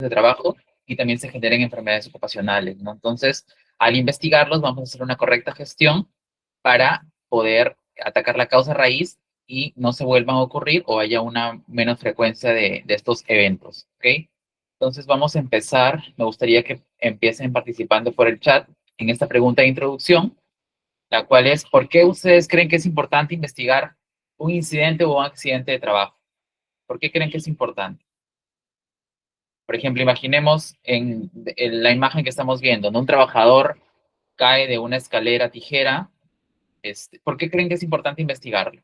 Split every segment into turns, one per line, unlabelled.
de trabajo y también se generen enfermedades ocupacionales, ¿no? Entonces, al investigarlos, vamos a hacer una correcta gestión para poder atacar la causa raíz y no se vuelvan a ocurrir o haya una menos frecuencia de estos eventos, ¿ok? Entonces vamos a empezar. Me gustaría que empiecen participando por el chat en esta pregunta de introducción, la cual es: ¿por qué ustedes creen que es importante investigar un incidente o un accidente de trabajo? ¿Por qué creen que es importante? Por ejemplo, imaginemos en la imagen que estamos viendo, ¿no? Un trabajador cae de una escalera tijera. ¿Por qué creen que es importante investigarlo?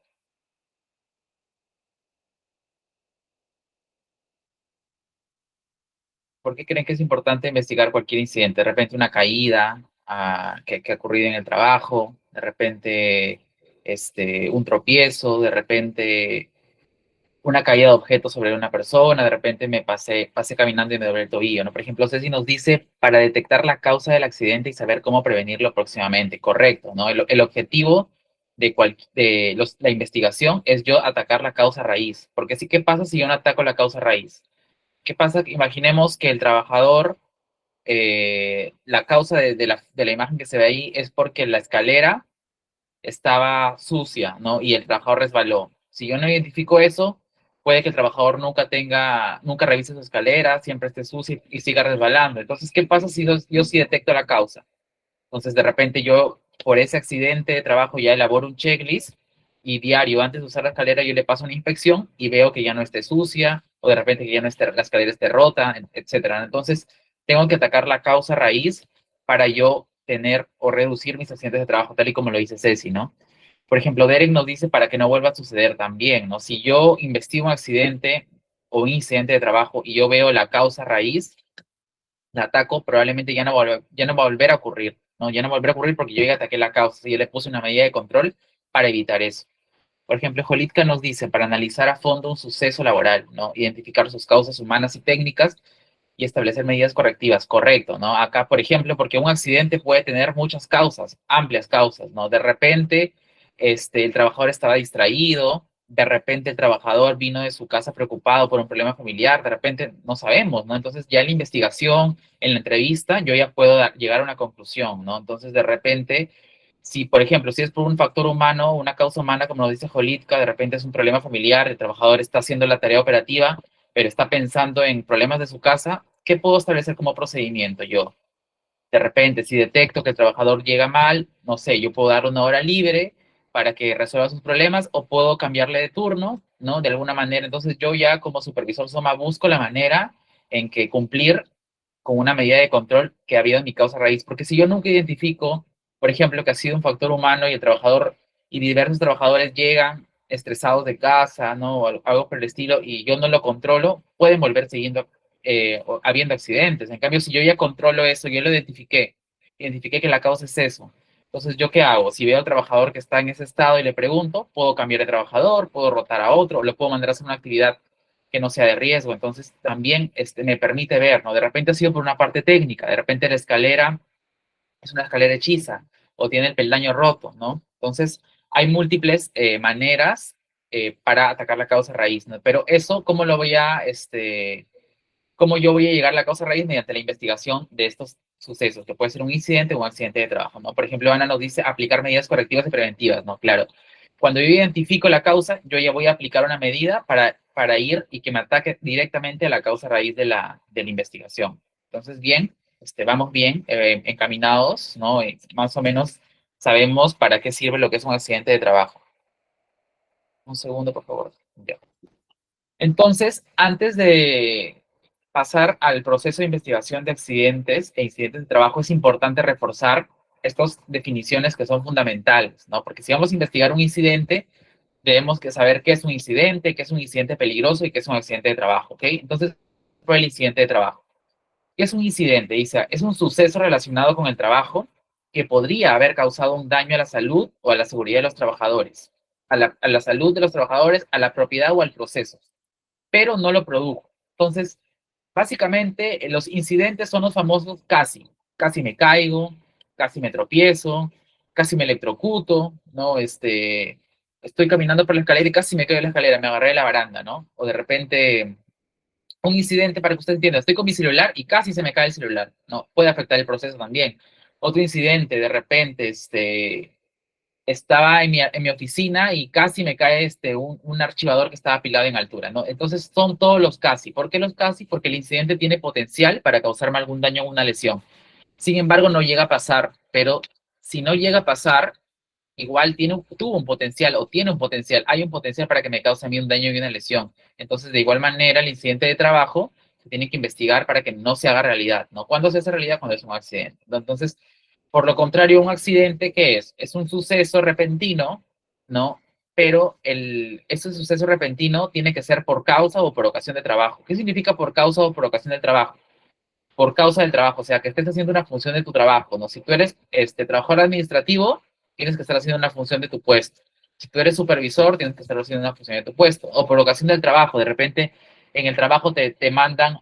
¿Por qué creen que es importante investigar cualquier incidente? De repente una caída que ha ocurrido en el trabajo, de repente un tropiezo, de repente una caída de objeto sobre una persona, de repente pasé caminando y me doblé el tobillo, ¿no? Por ejemplo, Ceci nos dice para detectar la causa del accidente y saber cómo prevenirlo próximamente. Correcto, ¿no? El objetivo la investigación es yo atacar la causa raíz. Porque sí, ¿qué pasa si yo no ataco la causa raíz? ¿Qué pasa? Imaginemos que el trabajador, la causa de la imagen que se ve ahí es porque la escalera estaba sucia, ¿no? Y el trabajador resbaló. Si yo no identifico eso, puede que el trabajador nunca revise su escalera, siempre esté sucia y siga resbalando. Entonces, ¿qué pasa si yo sí detecto la causa? Entonces, de repente yo, por ese accidente de trabajo, ya elaboro un checklist y diario, antes de usar la escalera, yo le paso una inspección y veo que ya no esté sucia o de repente que ya no esté, la escalera esté rota, etcétera. Entonces, tengo que atacar la causa raíz para yo tener o reducir mis accidentes de trabajo, tal y como lo dice Ceci, ¿no? Por ejemplo, Derek nos dice para que no vuelva a suceder también, ¿no? Si yo investigo un accidente o un incidente de trabajo y yo veo la causa raíz, la ataco, probablemente ya no va a volver a ocurrir, ¿no? Ya no va a volver a ocurrir porque yo ya ataqué la causa y yo le puse una medida de control para evitar eso. Por ejemplo, Jolitka nos dice para analizar a fondo un suceso laboral, ¿no? Identificar sus causas humanas y técnicas y establecer medidas correctivas. Correcto, ¿no? Acá, por ejemplo, porque un accidente puede tener muchas causas, amplias causas, ¿no? De repente, el trabajador estaba distraído, de repente el trabajador vino de su casa preocupado por un problema familiar, de repente no sabemos, ¿no? Entonces ya en la investigación, en la entrevista, yo ya puedo llegar a una conclusión, ¿no? Entonces, de repente, si, por ejemplo, si es por un factor humano, una causa humana, como nos dice Jolitka, de repente es un problema familiar, el trabajador está haciendo la tarea operativa, pero está pensando en problemas de su casa, ¿qué puedo establecer como procedimiento yo? De repente, si detecto que el trabajador llega mal, no sé, yo puedo darle una hora libre para que resuelva sus problemas o puedo cambiarle de turno, ¿no? De alguna manera. Entonces yo ya como supervisor SOMA busco la manera en que cumplir con una medida de control que ha habido en mi causa raíz. Porque si yo nunca identifico, por ejemplo, que ha sido un factor humano y el trabajador y diversos trabajadores llegan estresados de casa, ¿no? O algo por el estilo, y yo no lo controlo, pueden volver siguiendo habiendo accidentes. En cambio, si yo ya controlo eso, yo lo identifiqué que la causa es eso. Entonces, ¿yo qué hago? Si veo al trabajador que está en ese estado y le pregunto, puedo cambiar de trabajador, puedo rotar a otro, lo puedo mandar a hacer una actividad que no sea de riesgo. Entonces, también me permite ver, ¿no? De repente ha sido por una parte técnica, de repente la escalera es una escalera hechiza o tiene el peldaño roto, ¿no? Entonces, hay múltiples maneras para atacar la causa raíz, ¿no? Pero eso, ¿cómo yo voy a llegar a la causa raíz? Mediante la investigación de estos sucesos, que puede ser un incidente o un accidente de trabajo, ¿no? Por ejemplo, Ana nos dice aplicar medidas correctivas y preventivas, ¿no? Claro. Cuando yo identifico la causa, yo ya voy a aplicar una medida para ir y que me ataque directamente a la causa raíz de la investigación. Entonces, bien, vamos bien encaminados, ¿no? Más o menos sabemos para qué sirve lo que es un accidente de trabajo. Un segundo, por favor. Ya. Entonces, antes de pasar al proceso de investigación de accidentes e incidentes de trabajo, es importante reforzar estas definiciones que son fundamentales, ¿no? Porque si vamos a investigar un incidente, debemos que saber qué es un incidente peligroso y qué es un accidente de trabajo, ¿ok? Entonces, por el incidente de trabajo. ¿Qué es un incidente? Dice, es un suceso relacionado con el trabajo que podría haber causado un daño a la salud o a la seguridad de los trabajadores, a la salud de los trabajadores, a la propiedad o al proceso, pero no lo produjo. Entonces, básicamente, los incidentes son los famosos casi. Casi me caigo, casi me tropiezo, casi me electrocuto, ¿no? Estoy caminando por la escalera y casi me caigo en la escalera, me agarré de la baranda, ¿no? O de repente Un incidente, para que usted entienda, estoy con mi celular y casi se me cae el celular, ¿no? Puede afectar el proceso también. Otro incidente, de repente, estaba en mi oficina y casi me cae un archivador que estaba apilado en altura, ¿no? Entonces son todos los casi. ¿Por qué los casi? Porque el incidente tiene potencial para causarme algún daño o una lesión. Sin embargo, no llega a pasar, pero si no llega a pasar, igual tuvo un potencial o tiene un potencial, hay un potencial para que me cause a mí un daño y una lesión. Entonces, de igual manera, el incidente de trabajo se tiene que investigar para que no se haga realidad, ¿no? ¿Cuándo se hace realidad? Cuando es un accidente. Entonces, por lo contrario, un accidente, ¿qué es? Es un suceso repentino, ¿no? Pero ese suceso repentino tiene que ser por causa o por ocasión de trabajo. ¿Qué significa por causa o por ocasión de trabajo? Por causa del trabajo, o sea, que estés haciendo una función de tu trabajo, ¿no? Si tú eres trabajador administrativo, tienes que estar haciendo una función de tu puesto. Si tú eres supervisor, tienes que estar haciendo una función de tu puesto. O por ocasión del trabajo, de repente en el trabajo te mandan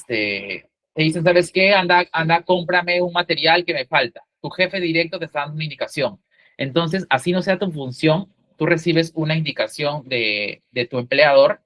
te dicen, ¿sabes qué? Anda, cómprame un material que me falta. Tu jefe directo te está dando una indicación. Entonces, así no sea tu función, tú recibes una indicación de tu empleador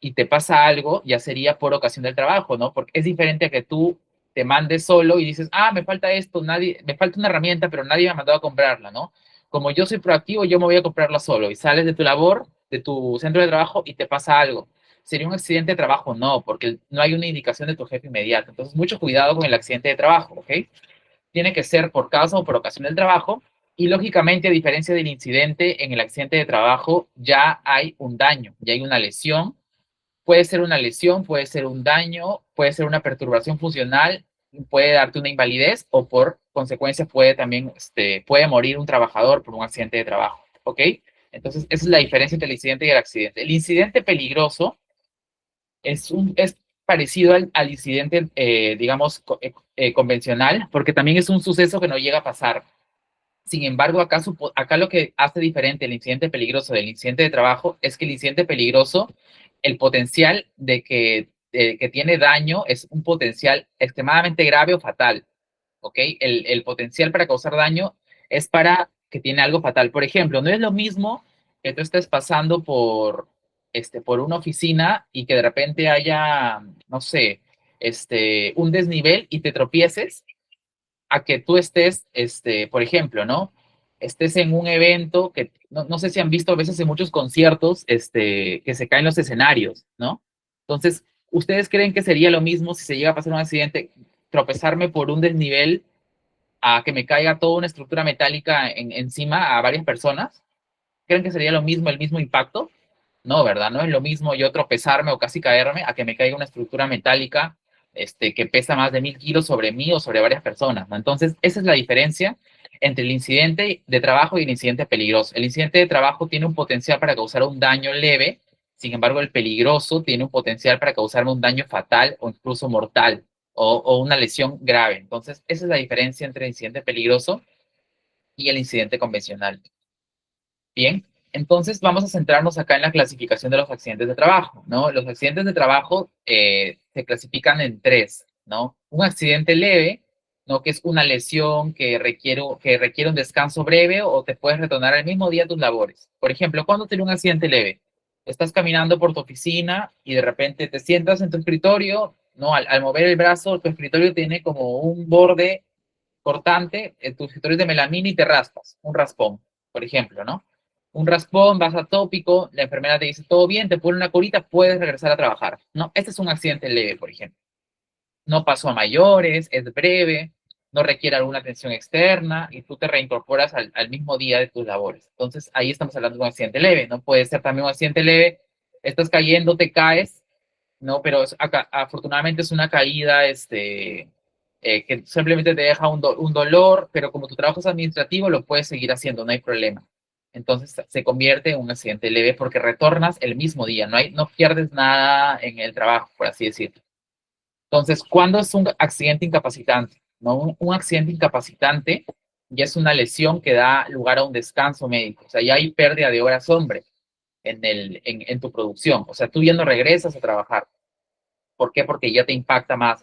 y te pasa algo, ya sería por ocasión del trabajo, ¿no? Porque es diferente a que tú te mandes solo y dices, me falta esto, me falta una herramienta, pero nadie me ha mandado a comprarla, ¿no? Como yo soy proactivo, yo me voy a comprarla solo y sales de tu labor, de tu centro de trabajo y te pasa algo. ¿Sería un accidente de trabajo? No, porque no hay una indicación de tu jefe inmediato. Entonces, mucho cuidado con el accidente de trabajo, ¿ok? Tiene que ser por causa o por ocasión del trabajo y lógicamente, a diferencia del incidente, en el accidente de trabajo ya hay un daño, ya hay una lesión. Puede ser una lesión, puede ser un daño, puede ser una perturbación funcional, puede darte una invalidez o por consecuencia puede también, puede morir un trabajador por un accidente de trabajo, ¿ok? Entonces, esa es la diferencia entre el incidente y el accidente. El incidente peligroso es parecido al incidente, digamos, convencional, porque también es un suceso que no llega a pasar. Sin embargo, acá lo que hace diferente el incidente peligroso del incidente de trabajo es que el incidente peligroso, el potencial que tiene daño es un potencial extremadamente grave o fatal, ¿ok? El potencial para causar daño es para que tiene algo fatal. Por ejemplo, no es lo mismo que tú estés pasando por una oficina y que de repente haya, no sé, un desnivel y te tropieces a que tú estés, por ejemplo, ¿no? Estés en un evento que no sé si han visto a veces en muchos conciertos, que se caen los escenarios, ¿no? Entonces, ¿ustedes creen que sería lo mismo si se llega a pasar un accidente, tropezarme por un desnivel a que me caiga toda una estructura metálica encima a varias personas? ¿Creen que sería lo mismo, el mismo impacto? No, ¿verdad? No es lo mismo yo tropezarme o casi caerme a que me caiga una estructura metálica que pesa más de 1000 kilos sobre mí o sobre varias personas, ¿no? Entonces, esa es la diferencia entre el incidente de trabajo y el incidente peligroso. El incidente de trabajo tiene un potencial para causar un daño leve, sin embargo, el peligroso tiene un potencial para causarme un daño fatal o incluso mortal o una lesión grave. Entonces, esa es la diferencia entre el incidente peligroso y el incidente convencional. Bien, entonces vamos a centrarnos acá en la clasificación de los accidentes de trabajo, ¿no? Los accidentes de trabajo se clasifican en tres, ¿no? Un accidente leve, ¿no? Que es una lesión que requiere un descanso breve o te puedes retornar al mismo día a tus labores. Por ejemplo, ¿cuándo tiene un accidente leve? Estás caminando por tu oficina y de repente te sientas en tu escritorio, ¿no? Al mover el brazo, tu escritorio tiene como un borde cortante, tu escritorio es de melamina y te raspas, un raspón, por ejemplo, ¿no? Un raspón, vas a tópico, la enfermera te dice, todo bien, te pone una curita, puedes regresar a trabajar, ¿no? Este es un accidente leve, por ejemplo. No pasó a mayores, es breve, no requiere alguna atención externa y tú te reincorporas al mismo día de tus labores. Entonces, ahí estamos hablando de un accidente leve, ¿no? Puede ser también un accidente leve, estás cayendo, te caes, ¿no? Pero afortunadamente es una caída, que simplemente te deja un dolor, pero como tu trabajo es administrativo, lo puedes seguir haciendo, no hay problema. Entonces se convierte en un accidente leve porque retornas el mismo día, no pierdes nada en el trabajo, por así decirlo. Entonces, ¿cuándo es un accidente incapacitante? ¿No? Un accidente incapacitante ya es una lesión que da lugar a un descanso médico, o sea, ya hay pérdida de horas hombre en tu producción, o sea, tú ya no regresas a trabajar. ¿Por qué? Porque ya te impacta más,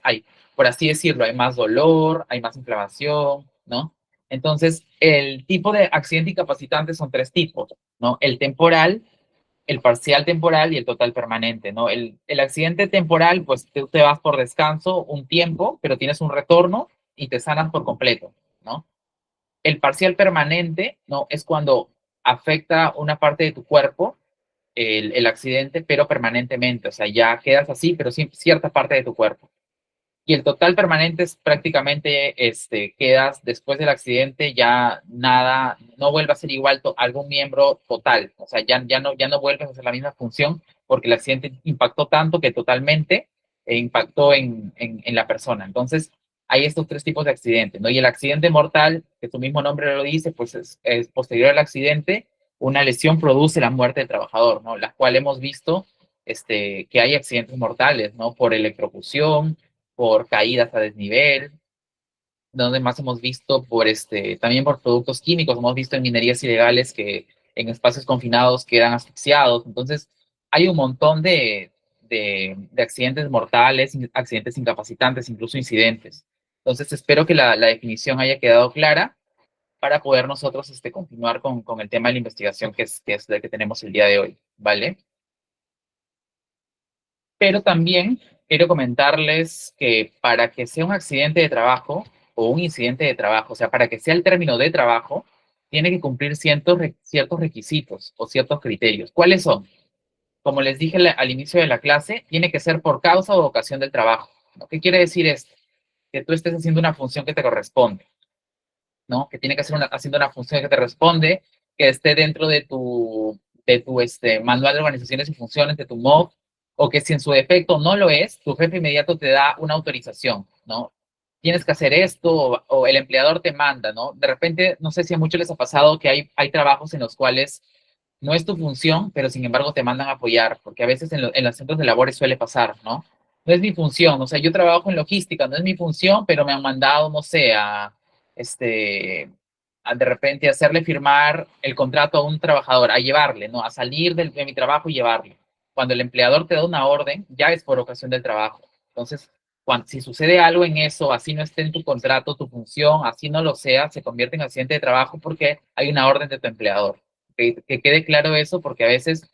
por así decirlo, hay más dolor, hay más inflamación, ¿no? Entonces, el tipo de accidente incapacitante son tres tipos, ¿no? El temporal, el parcial temporal y el total permanente, ¿no? El accidente temporal, pues tú te vas por descanso un tiempo, pero tienes un retorno y te sanas por completo, ¿no? El parcial permanente, ¿no? Es cuando afecta una parte de tu cuerpo, el accidente, pero permanentemente, o sea, ya quedas así, pero sí, cierta parte de tu cuerpo. Y el total permanente es prácticamente, quedas después del accidente, ya nada, no vuelve a ser igual algún miembro total, o sea, ya no vuelves a hacer la misma función porque el accidente impactó tanto que totalmente impactó en la persona. Entonces, hay estos tres tipos de accidentes, ¿no? Y el accidente mortal, que su mismo nombre lo dice, pues es posterior al accidente, una lesión produce la muerte del trabajador, ¿no? La cual hemos visto, que hay accidentes mortales, ¿no? Por electrocución, por caídas a desnivel, donde más hemos visto por también por productos químicos, hemos visto en minerías ilegales que en espacios confinados quedan asfixiados. Entonces, hay un montón de accidentes mortales, accidentes incapacitantes, incluso incidentes. Entonces, espero que la definición haya quedado clara para poder nosotros continuar con el tema de la investigación que es el que tenemos el día de hoy, ¿vale? Pero también quiero comentarles que para que sea un accidente de trabajo o un incidente de trabajo, o sea, para que sea el término de trabajo, tiene que cumplir ciertos requisitos o ciertos criterios. ¿Cuáles son? Como les dije al inicio de la clase, tiene que ser por causa o ocasión del trabajo, ¿no? ¿Qué quiere decir esto? Que tú estés haciendo una función que te corresponde, ¿no? Que tiene que ser haciendo una función que te responde, que esté dentro de tu manual de organizaciones y funciones, de tu MOF, o que si en su defecto no lo es, tu jefe inmediato te da una autorización, ¿no? Tienes que hacer esto, o el empleador te manda, ¿no? De repente, no sé si a muchos les ha pasado que hay trabajos en los cuales no es tu función, pero sin embargo te mandan a apoyar, porque a veces en los centros de labores suele pasar, ¿no? No es mi función, o sea, yo trabajo en logística, no es mi función, pero me han mandado, no sé, este, a de repente hacerle firmar el contrato a un trabajador, a llevarle, ¿no? A salir de mi trabajo y llevarle. Cuando el empleador te da una orden, ya es por ocasión del trabajo. Entonces, si sucede algo en eso, así no esté en tu contrato, tu función, así no lo sea, se convierte en accidente de trabajo porque hay una orden de tu empleador. Que quede claro eso porque a veces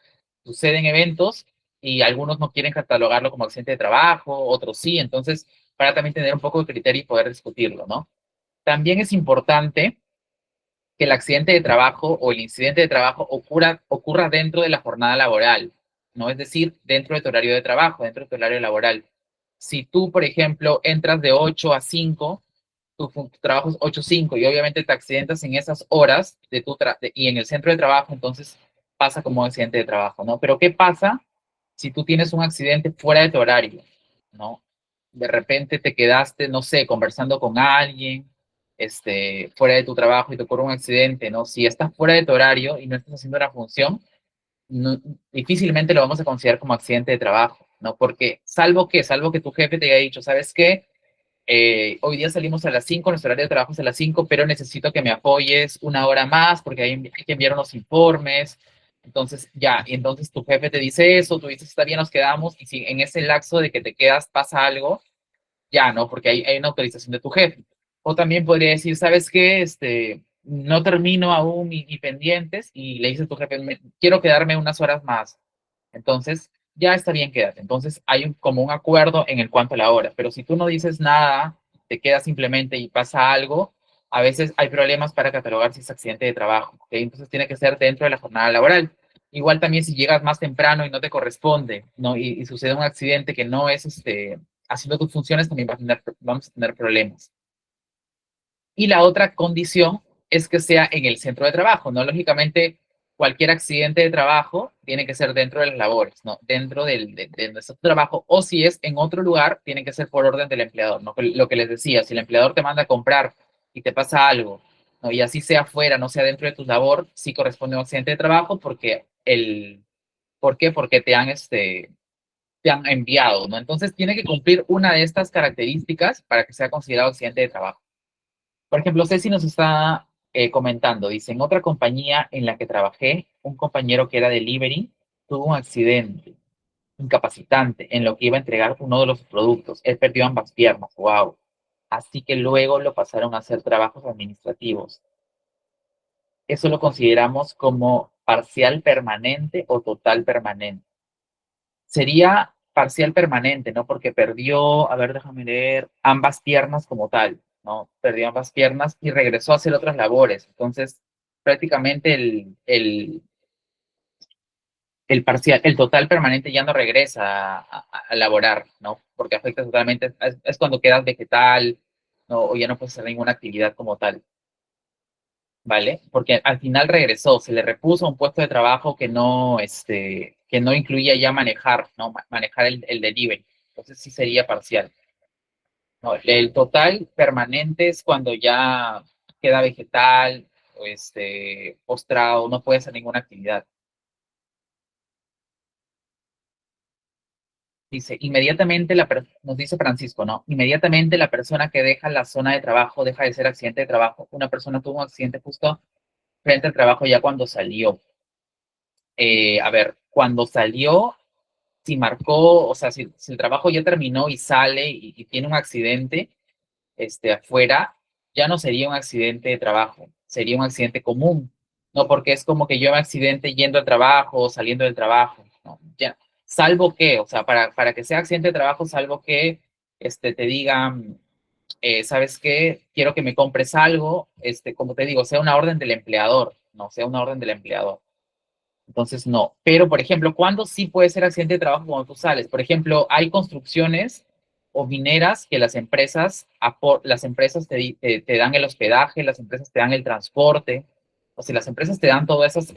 suceden eventos y algunos no quieren catalogarlo como accidente de trabajo, otros sí, entonces para también tener un poco de criterio y poder discutirlo, ¿no? También es importante que el accidente de trabajo o el incidente de trabajo ocurra dentro de la jornada laboral, ¿no? Es decir, dentro de tu horario de trabajo, dentro de tu horario laboral. Si tú, por ejemplo, entras de 8 a 5, tu trabajo es 8 a 5 y obviamente te accidentas en esas horas y en el centro de trabajo, entonces pasa como accidente de trabajo, ¿no? Pero ¿qué pasa si tú tienes un accidente fuera de tu horario, ¿no? De repente te quedaste, no sé, conversando con alguien, fuera de tu trabajo y te ocurre un accidente, ¿no? Si estás fuera de tu horario y no estás haciendo una función, no- difícilmente lo vamos a considerar como accidente de trabajo, ¿no? Porque salvo que tu jefe te haya dicho, ¿sabes qué? Hoy día salimos a las 5, nuestro horario de trabajo es a las 5, pero necesito que me apoyes una hora más porque hay que enviar unos informes. Entonces, ya, y entonces tu jefe te dice eso, tú dices, está bien, nos quedamos, y si en ese lapso de que te quedas pasa algo, ya, ¿no? Porque hay una autorización de tu jefe. O también podría decir, ¿sabes qué? No termino aún mis pendientes y le dices a tu jefe, quiero quedarme unas horas más. Entonces, ya está bien, quédate. Entonces, hay como un acuerdo en el cuanto a la hora. Pero si tú no dices nada, te quedas simplemente y pasa algo, a veces hay problemas para catalogar si es accidente de trabajo. ¿Ok? Entonces, tiene que ser dentro de la jornada laboral. Igual también si llegas más temprano y no te corresponde, ¿no? Y sucede un accidente que no es haciendo tus funciones, también vamos a tener problemas. Y la otra condición es que sea en el centro de trabajo, ¿no? Lógicamente, cualquier accidente de trabajo tiene que ser dentro de las labores, ¿no? Dentro de nuestro trabajo, o si es en otro lugar, tiene que ser por orden del empleador, ¿no? Lo que les decía, si el empleador te manda a comprar y te pasa algo, ¿no? Y así sea fuera, no sea dentro de tu labor, sí corresponde a un accidente de trabajo porque ¿por qué? Porque te han enviado, ¿no? Entonces tiene que cumplir una de estas características para que sea considerado accidente de trabajo. Por ejemplo, Ceci nos está comentando, dice, en otra compañía en la que trabajé, un compañero que era delivery tuvo un accidente incapacitante en lo que iba a entregar uno de los productos. Él perdió ambas piernas, wow. Así que luego lo pasaron a hacer trabajos administrativos. eso lo consideramos como parcial permanente o total permanente. Sería parcial permanente, ¿no? Porque perdió, a ver, déjame leer, ambas piernas como tal, ¿no? Perdió ambas piernas y regresó a hacer otras labores. Entonces, prácticamente el parcial, el total permanente ya no regresa a laborar, ¿no? Porque afecta totalmente, es cuando quedas vegetal, ¿no? O ya no puedes hacer ninguna actividad como tal, ¿vale? Porque al final regresó, se le repuso un puesto de trabajo que no incluía ya manejar, ¿no? Manejar el delivery. Entonces sí sería parcial, ¿no? El total permanente es cuando ya queda vegetal, o postrado, no puede hacer ninguna actividad. Dice, inmediatamente nos dice Francisco, ¿no? Inmediatamente la persona que deja la zona de trabajo deja de ser accidente de trabajo. Una persona tuvo un accidente justo frente al trabajo ya cuando salió. A ver, cuando salió, si marcó, o sea, si el trabajo ya terminó y sale y tiene un accidente afuera, ya no sería un accidente de trabajo, sería un accidente común, ¿no? Porque es como que yo me accidente yendo al trabajo o saliendo del trabajo, ¿no? Ya, salvo que, o sea, para que sea accidente de trabajo, salvo que te digan, ¿sabes qué? Quiero que me compres algo, como te digo, sea una orden del empleador, no sea una orden del empleador. Entonces, no. Pero, por ejemplo, ¿cuándo sí puede ser accidente de trabajo cuando tú sales? Por ejemplo, hay construcciones o mineras que las empresas te dan el hospedaje, las empresas te dan el transporte, o sea, las empresas te dan todas esas,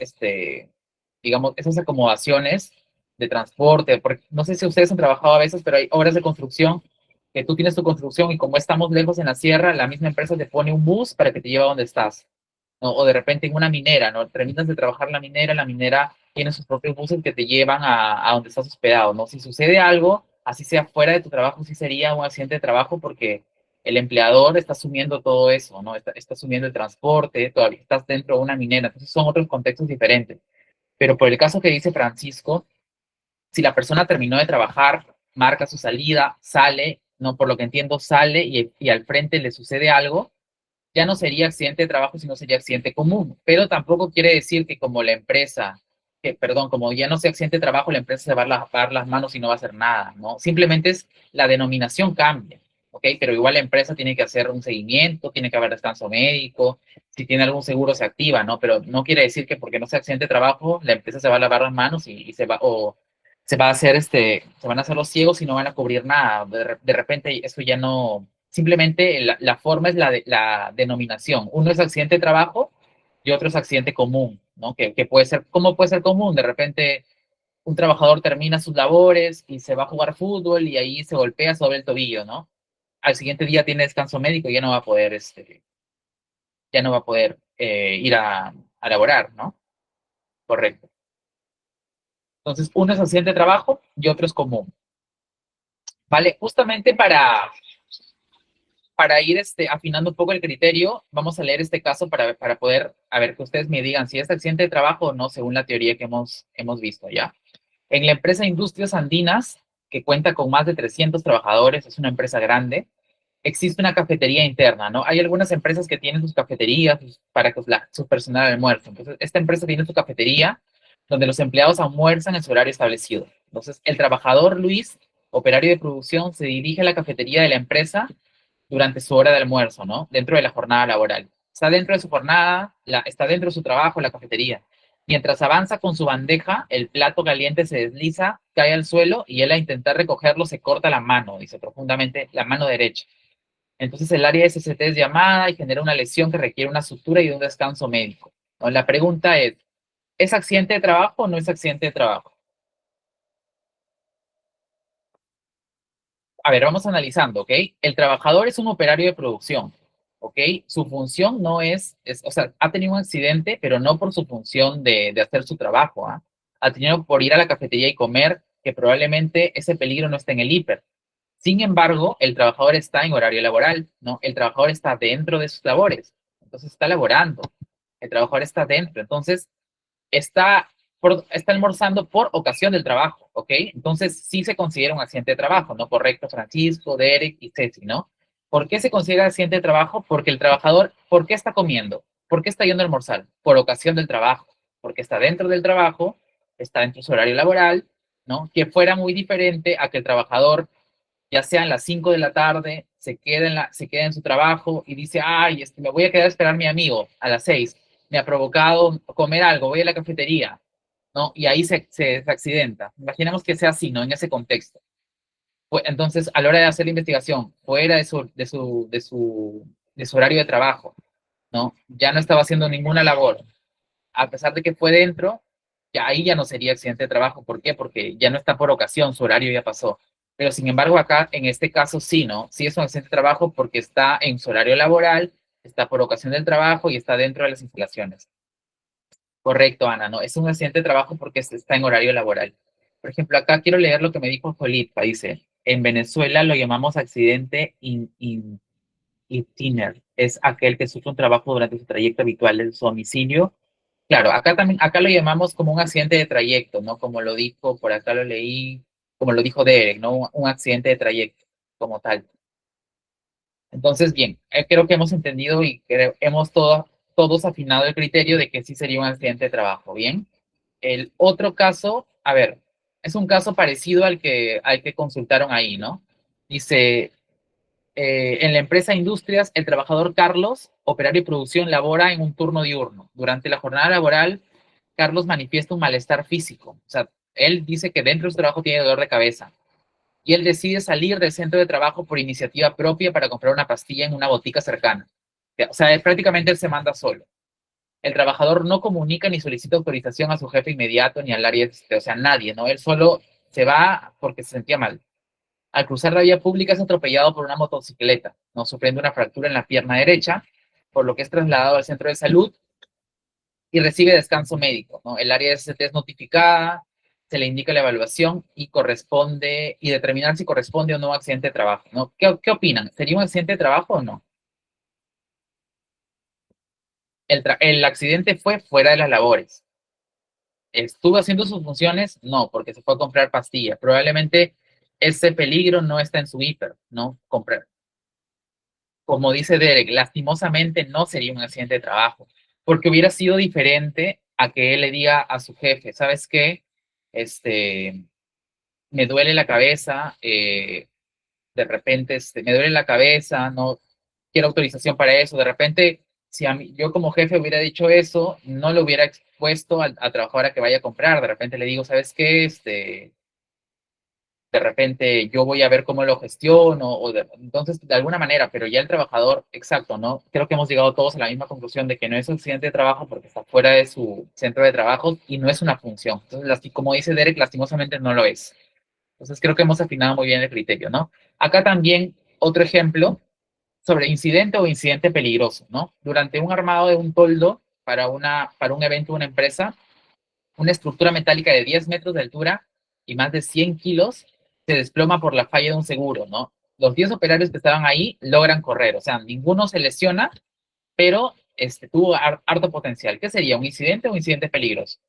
digamos, esas acomodaciones de transporte. Porque, no sé si ustedes han trabajado a veces, pero hay obras de construcción que tú tienes tu construcción y como estamos lejos en la sierra, la misma empresa te pone un bus para que te lleve a donde estás, ¿no? O de repente en una minera, ¿no? Terminas de trabajar la minera tiene sus propios buses que te llevan a donde estás hospedado, ¿no? Si sucede algo, así sea fuera de tu trabajo, sí sería un accidente de trabajo porque el empleador está asumiendo todo eso, ¿no? Está asumiendo el transporte, todavía estás dentro de una minera, entonces son otros contextos diferentes. Pero por el caso que dice Francisco, si la persona terminó de trabajar, marca su salida, sale, ¿no? Por lo que entiendo, sale y al frente le sucede algo, ya no sería accidente de trabajo, sino sería accidente común. Pero tampoco quiere decir que como la empresa, perdón, como ya no sea accidente de trabajo, la empresa se va a lavar las manos y no va a hacer nada, ¿no? Simplemente es la denominación cambia, ¿ok? Pero igual la empresa tiene que hacer un seguimiento, tiene que haber descanso médico, si tiene algún seguro se activa, ¿no? Pero no quiere decir que porque no sea accidente de trabajo, la empresa se va a lavar las manos y se va, o se va a hacer se van a hacer los ciegos y no van a cubrir nada. De repente eso ya no, simplemente la forma es la denominación. Uno es accidente de trabajo y otro es accidente común, ¿no? Que puede ser, ¿cómo puede ser común? De repente un trabajador termina sus labores y se va a jugar fútbol y ahí se golpea sobre el tobillo, ¿no? Al siguiente día tiene descanso médico y ya no va a poder, ya no va a poder ir a laborar, ¿no? Correcto. Entonces, uno es accidente de trabajo y otro es común. ¿Vale? Justamente para ir afinando un poco el criterio, vamos a leer este caso para poder, a ver, que ustedes me digan si es accidente de trabajo o no, según la teoría que hemos visto, ¿ya? En la empresa Industrias Andinas, que cuenta con más de 300 trabajadores, es una empresa grande, existe una cafetería interna, ¿no? Hay algunas empresas que tienen sus cafeterías para que su personal almuerce. Entonces, esta empresa tiene su cafetería donde los empleados almuerzan en su horario establecido. Entonces, el trabajador Luis, operario de producción, se dirige a la cafetería de la empresa durante su hora de almuerzo, ¿no? Dentro de la jornada laboral. Está dentro de su jornada, está dentro de su trabajo, la cafetería. Mientras avanza con su bandeja, el plato caliente se desliza, cae al suelo y él a intentar recogerlo se corta la mano, dice profundamente, la mano derecha. Entonces el área SCT es llamada y genera una lesión que requiere una sutura y un descanso médico, ¿no? La pregunta ¿es accidente de trabajo o no es accidente de trabajo? A ver, vamos analizando, ¿ok? El trabajador es un operario de producción, ¿ok? Su función no o sea, ha tenido un accidente, pero no por su función de hacer su trabajo, ¿ah? Ha tenido por ir a la cafetería y comer, que probablemente ese peligro no esté en el hiper. Sin embargo, el trabajador está en horario laboral, ¿no? El trabajador está dentro de sus labores, entonces está laborando. El trabajador está dentro, entonces está, está almorzando por ocasión del trabajo, ¿ok? Entonces sí se considera un accidente de trabajo, ¿no? Correcto, Francisco, Derek y Ceci, ¿no? ¿Por qué se considera accidente de trabajo? Porque el trabajador, ¿por qué está comiendo? ¿Por qué está yendo a almorzar? Por ocasión del trabajo, porque está dentro del trabajo, está dentro de su horario laboral, ¿no? Que fuera muy diferente a que el trabajador, ya sean las 5 de la tarde, se queda en su trabajo y dice, ay, me voy a quedar a esperar a mi amigo a las 6, me ha provocado comer algo, voy a la cafetería, ¿no? Y ahí se accidenta. Imaginemos que sea así, ¿no? En ese contexto. Pues, entonces, a la hora de hacer la investigación, fuera de su horario de trabajo, ¿no? Ya no estaba haciendo ninguna labor, a pesar de que fue dentro, ya ahí ya no sería accidente de trabajo. ¿Por qué? Porque ya no está por ocasión, su horario ya pasó. Pero sin embargo, acá, en este caso, sí, ¿no? Sí es un accidente de trabajo porque está en su horario laboral, está por ocasión del trabajo y está dentro de las instalaciones. Correcto, Ana, ¿no? Es un accidente de trabajo porque está en horario laboral. Por ejemplo, acá quiero leer lo que me dijo Jolitpa, dice, en Venezuela lo llamamos accidente itiner, es aquel que sufre un trabajo durante su trayecto habitual de su domicilio. Claro, acá también, acá lo llamamos como un accidente de trayecto, ¿no? Como lo dijo, por acá lo leí, como lo dijo Derek, ¿no? Un accidente de trayecto, como tal. Entonces, bien, creo que hemos entendido y hemos todos afinado el criterio de que sí sería un accidente de trabajo, ¿bien? El otro caso, a ver, es un caso parecido al que consultaron ahí, ¿no? Dice, en la empresa Industrias, el trabajador Carlos, operario de producción, labora en un turno diurno. Durante la jornada laboral, Carlos manifiesta un malestar físico. O sea, él dice que dentro de su trabajo tiene dolor de cabeza. Y él decide salir del centro de trabajo por iniciativa propia para comprar una pastilla en una botica cercana. O sea, prácticamente él se manda solo. El trabajador no comunica ni solicita autorización a su jefe inmediato ni al área, o sea, nadie, ¿no? Él solo se va porque se sentía mal. Al cruzar la vía pública es atropellado por una motocicleta, ¿no? Sufriendo una fractura en la pierna derecha, por lo que es trasladado al centro de salud y recibe descanso médico, ¿no? El área de ST es notificada, se le indica la evaluación y corresponde, y determinar si corresponde o no a accidente de trabajo, ¿no? ¿Qué opinan? ¿Sería un accidente de trabajo o no? El accidente fue fuera de las labores. ¿Estuvo haciendo sus funciones? No, porque se fue a comprar pastillas. Probablemente ese peligro no está en su hiper, ¿no? Comprar. Como dice Derek, lastimosamente no sería un accidente de trabajo, porque hubiera sido diferente a que él le diga a su jefe, ¿sabes qué? Este, me duele la cabeza, de repente me duele la cabeza, no quiero autorización para eso. De repente, si yo como jefe hubiera dicho eso, no lo hubiera expuesto al trabajador a que vaya a comprar. De repente le digo, ¿sabes qué? De repente yo voy a ver cómo lo gestiono, entonces de alguna manera, pero ya el trabajador, exacto, ¿no? Creo que hemos llegado todos a la misma conclusión de que no es un accidente de trabajo porque está fuera de su centro de trabajo y no es una función. Entonces, como dice Derek, lastimosamente no lo es. Entonces creo que hemos afinado muy bien el criterio, ¿no? Acá también otro ejemplo sobre incidente o incidente peligroso, ¿no? Durante un armado de un toldo para un evento de una empresa, una estructura metálica de 10 metros de altura y más de 100 kilos se desploma por la falla de un seguro, ¿no? Los 10 operarios que estaban ahí logran correr, o sea, ninguno se lesiona, pero tuvo harto potencial. ¿Qué sería? ¿Un incidente o un incidente peligroso?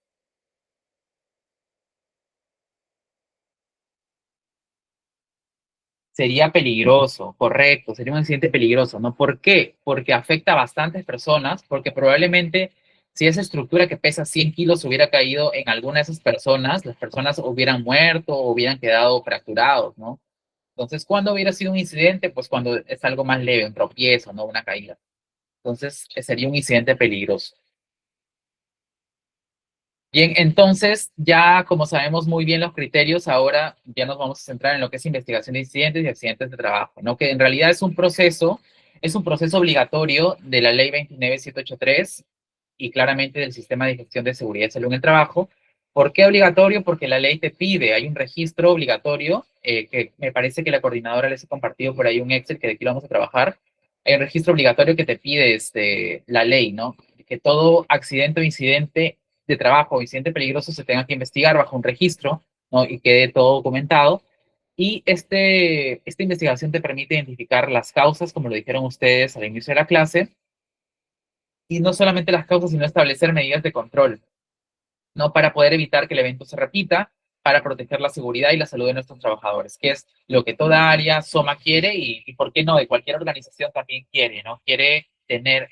Sería peligroso, correcto, sería un accidente peligroso, ¿no? ¿Por qué? Porque afecta a bastantes personas, porque probablemente si esa estructura que pesa 100 kilos hubiera caído en alguna de esas personas, las personas hubieran muerto o hubieran quedado fracturados, ¿no? Entonces, ¿cuándo hubiera sido un incidente? Pues cuando es algo más leve, un tropiezo, no una caída. Entonces, sería un incidente peligroso. Bien, entonces, ya como sabemos muy bien los criterios, ahora ya nos vamos a centrar en lo que es investigación de incidentes y accidentes de trabajo, ¿no? Que en realidad es un proceso obligatorio de la ley 29783 y claramente del sistema de gestión de seguridad y salud en el trabajo. ¿Por qué obligatorio? Porque la ley te pide, hay un registro obligatorio, que me parece que la coordinadora les ha compartido por ahí un Excel que de aquí lo vamos a trabajar. Hay un registro obligatorio que te pide la ley, ¿no? Que todo accidente o incidente de trabajo o incidente peligroso se tenga que investigar bajo un registro, ¿no? Y quede todo documentado. Y esta investigación te permite identificar las causas, como lo dijeron ustedes al inicio de la clase, y no solamente las causas, sino establecer medidas de control, ¿no? Para poder evitar que el evento se repita, para proteger la seguridad y la salud de nuestros trabajadores, que es lo que toda área, SOMA quiere y ¿por qué no? De cualquier organización también quiere, ¿no? Quiere tener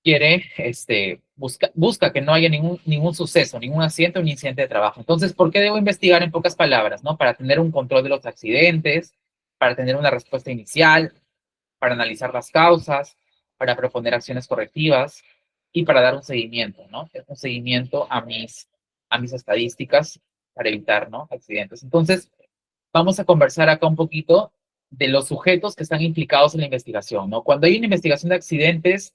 quiere, busca que no haya ningún suceso, ningún accidente o un incidente de trabajo. Entonces, ¿por qué debo investigar en pocas palabras, no? Para tener un control de los accidentes, para tener una respuesta inicial, para analizar las causas, para proponer acciones correctivas y para dar un seguimiento, ¿no? Un seguimiento a mis estadísticas para evitar, ¿no? Accidentes. Entonces, vamos a conversar acá un poquito de los sujetos que están implicados en la investigación, ¿no? Cuando hay una investigación de accidentes,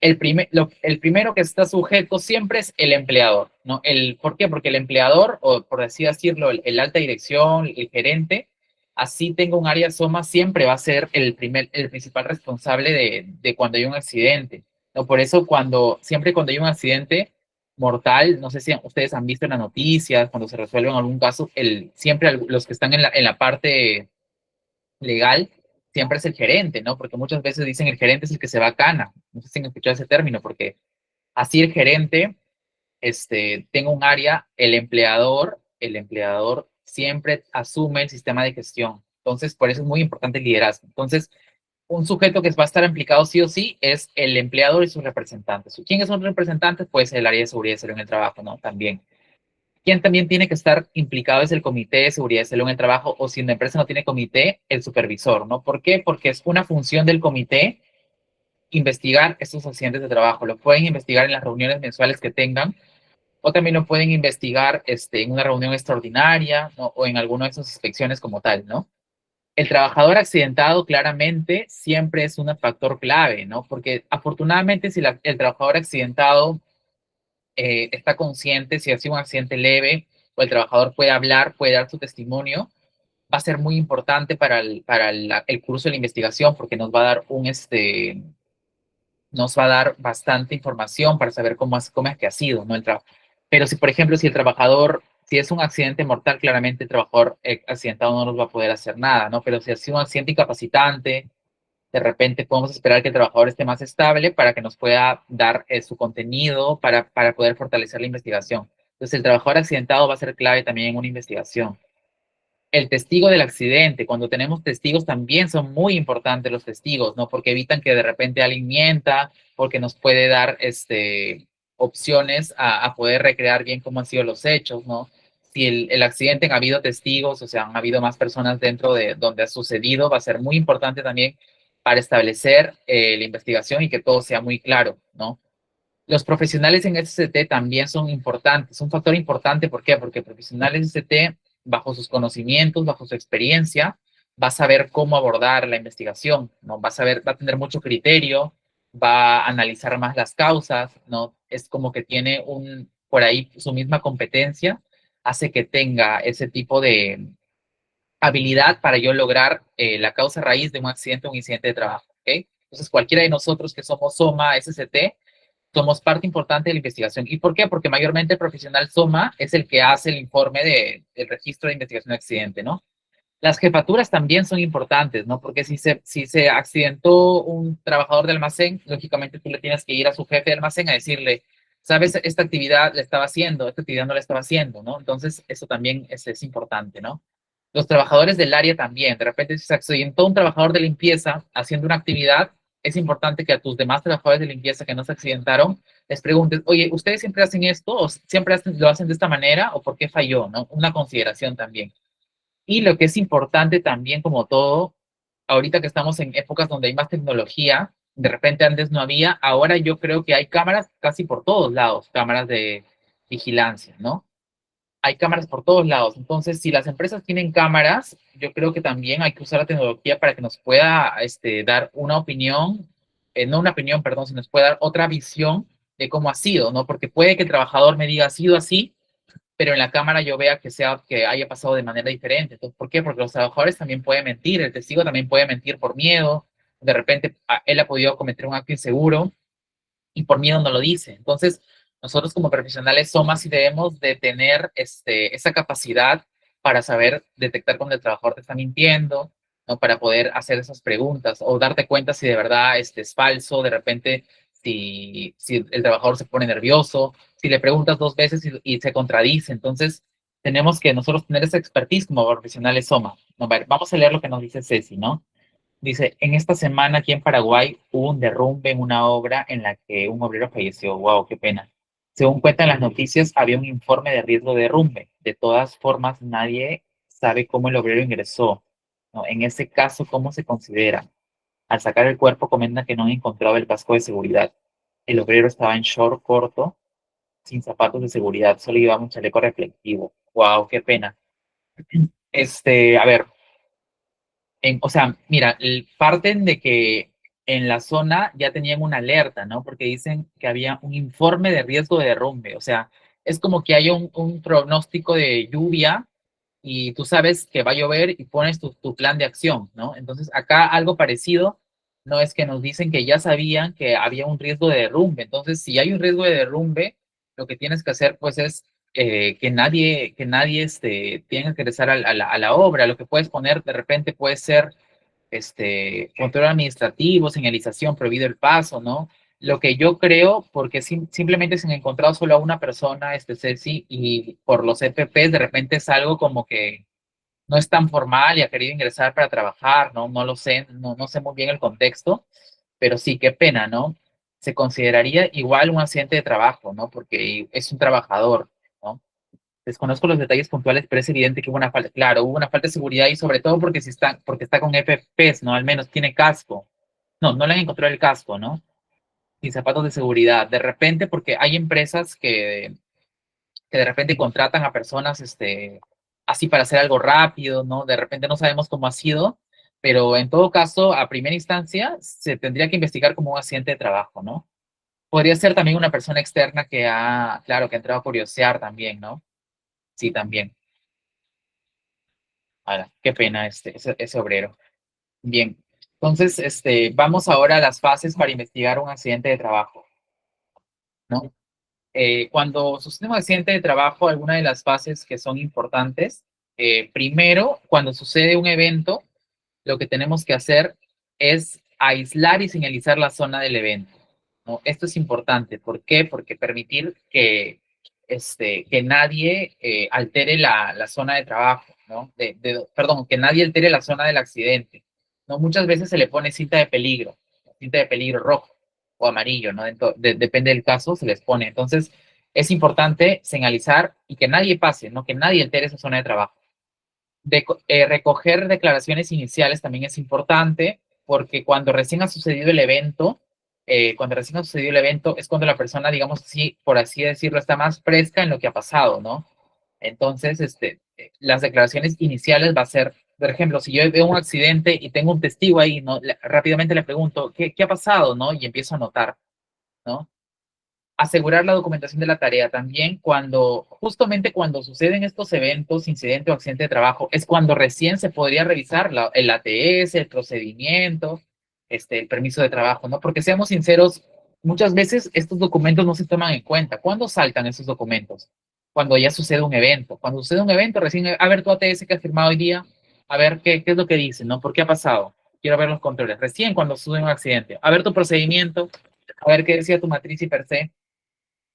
el primero que está sujeto siempre es el empleador, ¿no? ¿Por qué? Porque el empleador, o por así decirlo, el alta dirección, el gerente, así tenga un área SOMA, siempre va a ser el principal responsable de cuando hay un accidente, ¿no? Por eso siempre cuando hay un accidente mortal, no sé si ustedes han visto en las noticias, cuando se resuelve algún caso, siempre los que están en la parte legal siempre es el gerente, ¿no? Porque muchas veces dicen el gerente es el que se va a cana. No sé si han escuchado ese término, porque así el gerente tenga un área, el empleador siempre asume el sistema de gestión. Entonces, por eso es muy importante el liderazgo. Entonces, un sujeto que va a estar implicado sí o sí es el empleador y sus representantes. ¿Quiénes son los representantes? Pues el área de seguridad y salud en el trabajo, ¿no? También. Quien también tiene que estar implicado es el comité de seguridad y salud en el trabajo, o si la empresa no tiene comité, el supervisor, ¿no? ¿Por qué? Porque es una función del comité investigar estos accidentes de trabajo. Lo pueden investigar en las reuniones mensuales que tengan, o también lo pueden investigar en una reunión extraordinaria, ¿no? O en alguna de esas inspecciones como tal, ¿no? El trabajador accidentado claramente siempre es un factor clave, ¿no? Porque afortunadamente si el trabajador accidentado está consciente, si ha sido un accidente leve o el trabajador puede hablar, puede dar su testimonio, va a ser muy importante para el curso de la investigación porque nos va a dar bastante información para saber cómo es que ha sido, ¿no? Pero si, por ejemplo, si es un accidente mortal, claramente el trabajador accidentado no nos va a poder hacer nada, ¿no? Pero si ha sido un accidente incapacitante, de repente podemos esperar que el trabajador esté más estable para que nos pueda dar su contenido para poder fortalecer la investigación. Entonces, el trabajador accidentado va a ser clave también en una investigación. El testigo del accidente, cuando tenemos testigos también son muy importantes los testigos, ¿no? Porque evitan que de repente alguien mienta, porque nos puede dar opciones a poder recrear bien cómo han sido los hechos, ¿no? Si el accidente han habido testigos, o sea, han habido más personas dentro de donde ha sucedido, va a ser muy importante también para establecer la investigación y que todo sea muy claro, ¿no? Los profesionales en SCT también son importantes, un factor importante, ¿por qué? Porque el profesional en SCT, bajo sus conocimientos, bajo su experiencia, va a saber cómo abordar la investigación, ¿no? Va a tener mucho criterio, va a analizar más las causas, ¿no? Es como que tiene por ahí su misma competencia, hace que tenga ese tipo de habilidad para yo lograr la causa raíz de un accidente o un incidente de trabajo, ¿ok? Entonces, cualquiera de nosotros que somos SOMA, SCT, somos parte importante de la investigación. ¿Y por qué? Porque mayormente el profesional SOMA es el que hace el informe del registro de investigación de accidente, ¿no? Las jefaturas también son importantes, ¿no? Porque si se accidentó un trabajador de almacén, lógicamente tú le tienes que ir a su jefe de almacén a decirle, sabes, esta actividad la estaba haciendo, esta actividad no la estaba haciendo, ¿no? Entonces, eso también es importante, ¿no? Los trabajadores del área también. De repente, si se accidentó un trabajador de limpieza haciendo una actividad, es importante que a tus demás trabajadores de limpieza que no se accidentaron les preguntes, oye, ¿ustedes siempre hacen esto o siempre lo hacen de esta manera o por qué falló, ¿no? Una consideración también. Y lo que es importante también, como todo, ahorita que estamos en épocas donde hay más tecnología, de repente antes no había, ahora yo creo que hay cámaras casi por todos lados, cámaras de vigilancia, ¿no? Hay cámaras por todos lados. Entonces, si las empresas tienen cámaras, yo creo que también hay que usar la tecnología para que nos pueda dar una opinión, no una opinión, perdón, sino nos pueda dar otra visión de cómo ha sido, ¿no? Porque puede que el trabajador me diga, ha sido así, pero en la cámara yo vea que haya pasado de manera diferente. Entonces, ¿por qué? Porque los trabajadores también pueden mentir, el testigo también puede mentir por miedo, de repente él ha podido cometer un acto inseguro y por miedo no lo dice. Entonces, nosotros como profesionales somos y debemos de tener esa capacidad para saber detectar cuando el trabajador te está mintiendo, ¿no? Para poder hacer esas preguntas o darte cuenta si de verdad es falso, de repente si el trabajador se pone nervioso, si le preguntas dos veces y se contradice. Entonces, tenemos que nosotros tener esa expertise como profesionales SOMA. ¿No? A ver, vamos a leer lo que nos dice Ceci, ¿no? Dice, en esta semana aquí en Paraguay hubo un derrumbe en una obra en la que un obrero falleció. Wow, qué pena. Según cuentan las noticias, había un informe de riesgo de derrumbe. De todas formas, nadie sabe cómo el obrero ingresó, ¿no? En ese caso, ¿cómo se considera? Al sacar el cuerpo, comentan que no han encontrado el casco de seguridad. El obrero estaba en short corto, sin zapatos de seguridad, solo llevaba un chaleco reflectivo. Wow, qué pena. A ver, o sea, mira, parten de que en la zona ya tenían una alerta, ¿no? Porque dicen que había un informe de riesgo de derrumbe, o sea, es como que hay un pronóstico de lluvia y tú sabes que va a llover y pones tu plan de acción, ¿no? Entonces, acá algo parecido, no es que nos dicen que ya sabían que había un riesgo de derrumbe, entonces, si hay un riesgo de derrumbe, lo que tienes que hacer, pues, es que nadie tenga que regresar a la obra. Lo que puedes poner de repente puede ser control administrativo, señalización, prohibido el paso, ¿no? Lo que yo creo, porque simplemente se han encontrado solo a una persona, Ceci, y por los EPPs de repente es algo como que no es tan formal y ha querido ingresar para trabajar, ¿no? No lo sé, no sé muy bien el contexto, pero sí, qué pena, ¿no? Se consideraría igual un accidente de trabajo, ¿no? Porque es un trabajador, ¿no? Desconozco los detalles puntuales, pero es evidente que hubo una falta, claro, hubo una falta de seguridad y sobre todo porque está con EPPs, ¿no? Al menos tiene casco. No, no le han encontrado el casco, ¿no? Sin zapatos de seguridad. De repente, porque hay empresas que de repente contratan a personas, así para hacer algo rápido, ¿no? De repente no sabemos cómo ha sido, pero en todo caso, a primera instancia, se tendría que investigar como un accidente de trabajo, ¿no? Podría ser también una persona externa claro, que ha entrado a curiosear también, ¿no? Sí, también. Ahora, qué pena ese obrero. Bien, entonces, vamos ahora a las fases para investigar un accidente de trabajo, ¿no? Cuando sucede un accidente de trabajo, algunas de las fases que son importantes, primero, cuando sucede un evento, lo que tenemos que hacer es aislar y señalizar la zona del evento, ¿no? Esto es importante. ¿Por qué? Porque permitir que nadie altere la zona de trabajo, ¿no? Perdón, que nadie altere la zona del accidente, ¿no? Muchas veces se le pone cinta de peligro rojo o amarillo, ¿no? Depende del caso, se les pone. Entonces, es importante señalizar y que nadie pase, ¿no? Que nadie altere esa zona de trabajo. Recoger declaraciones iniciales también es importante porque cuando recién ha sucedido el evento es cuando la persona, digamos así, por así decirlo, está más fresca en lo que ha pasado, ¿no? Entonces, las declaraciones iniciales va a ser, por ejemplo, si yo veo un accidente y tengo un testigo ahí, ¿no? Rápidamente le pregunto, ¿qué ha pasado, no? Y empiezo a notar, ¿no? Asegurar la documentación de la tarea también justamente cuando suceden estos eventos, incidente o accidente de trabajo, es cuando recién se podría revisar el ATS, el procedimiento, el permiso de trabajo, ¿no? Porque seamos sinceros, muchas veces estos documentos no se toman en cuenta. ¿Cuándo saltan esos documentos? Cuando ya sucede un evento. Cuando sucede un evento, recién, a ver tu ATS que has firmado hoy día, a ver qué es lo que dice, ¿no? ¿Por qué ha pasado? Quiero ver los controles. Recién cuando sucede un accidente. A ver tu procedimiento, a ver qué decía tu matriz y per se.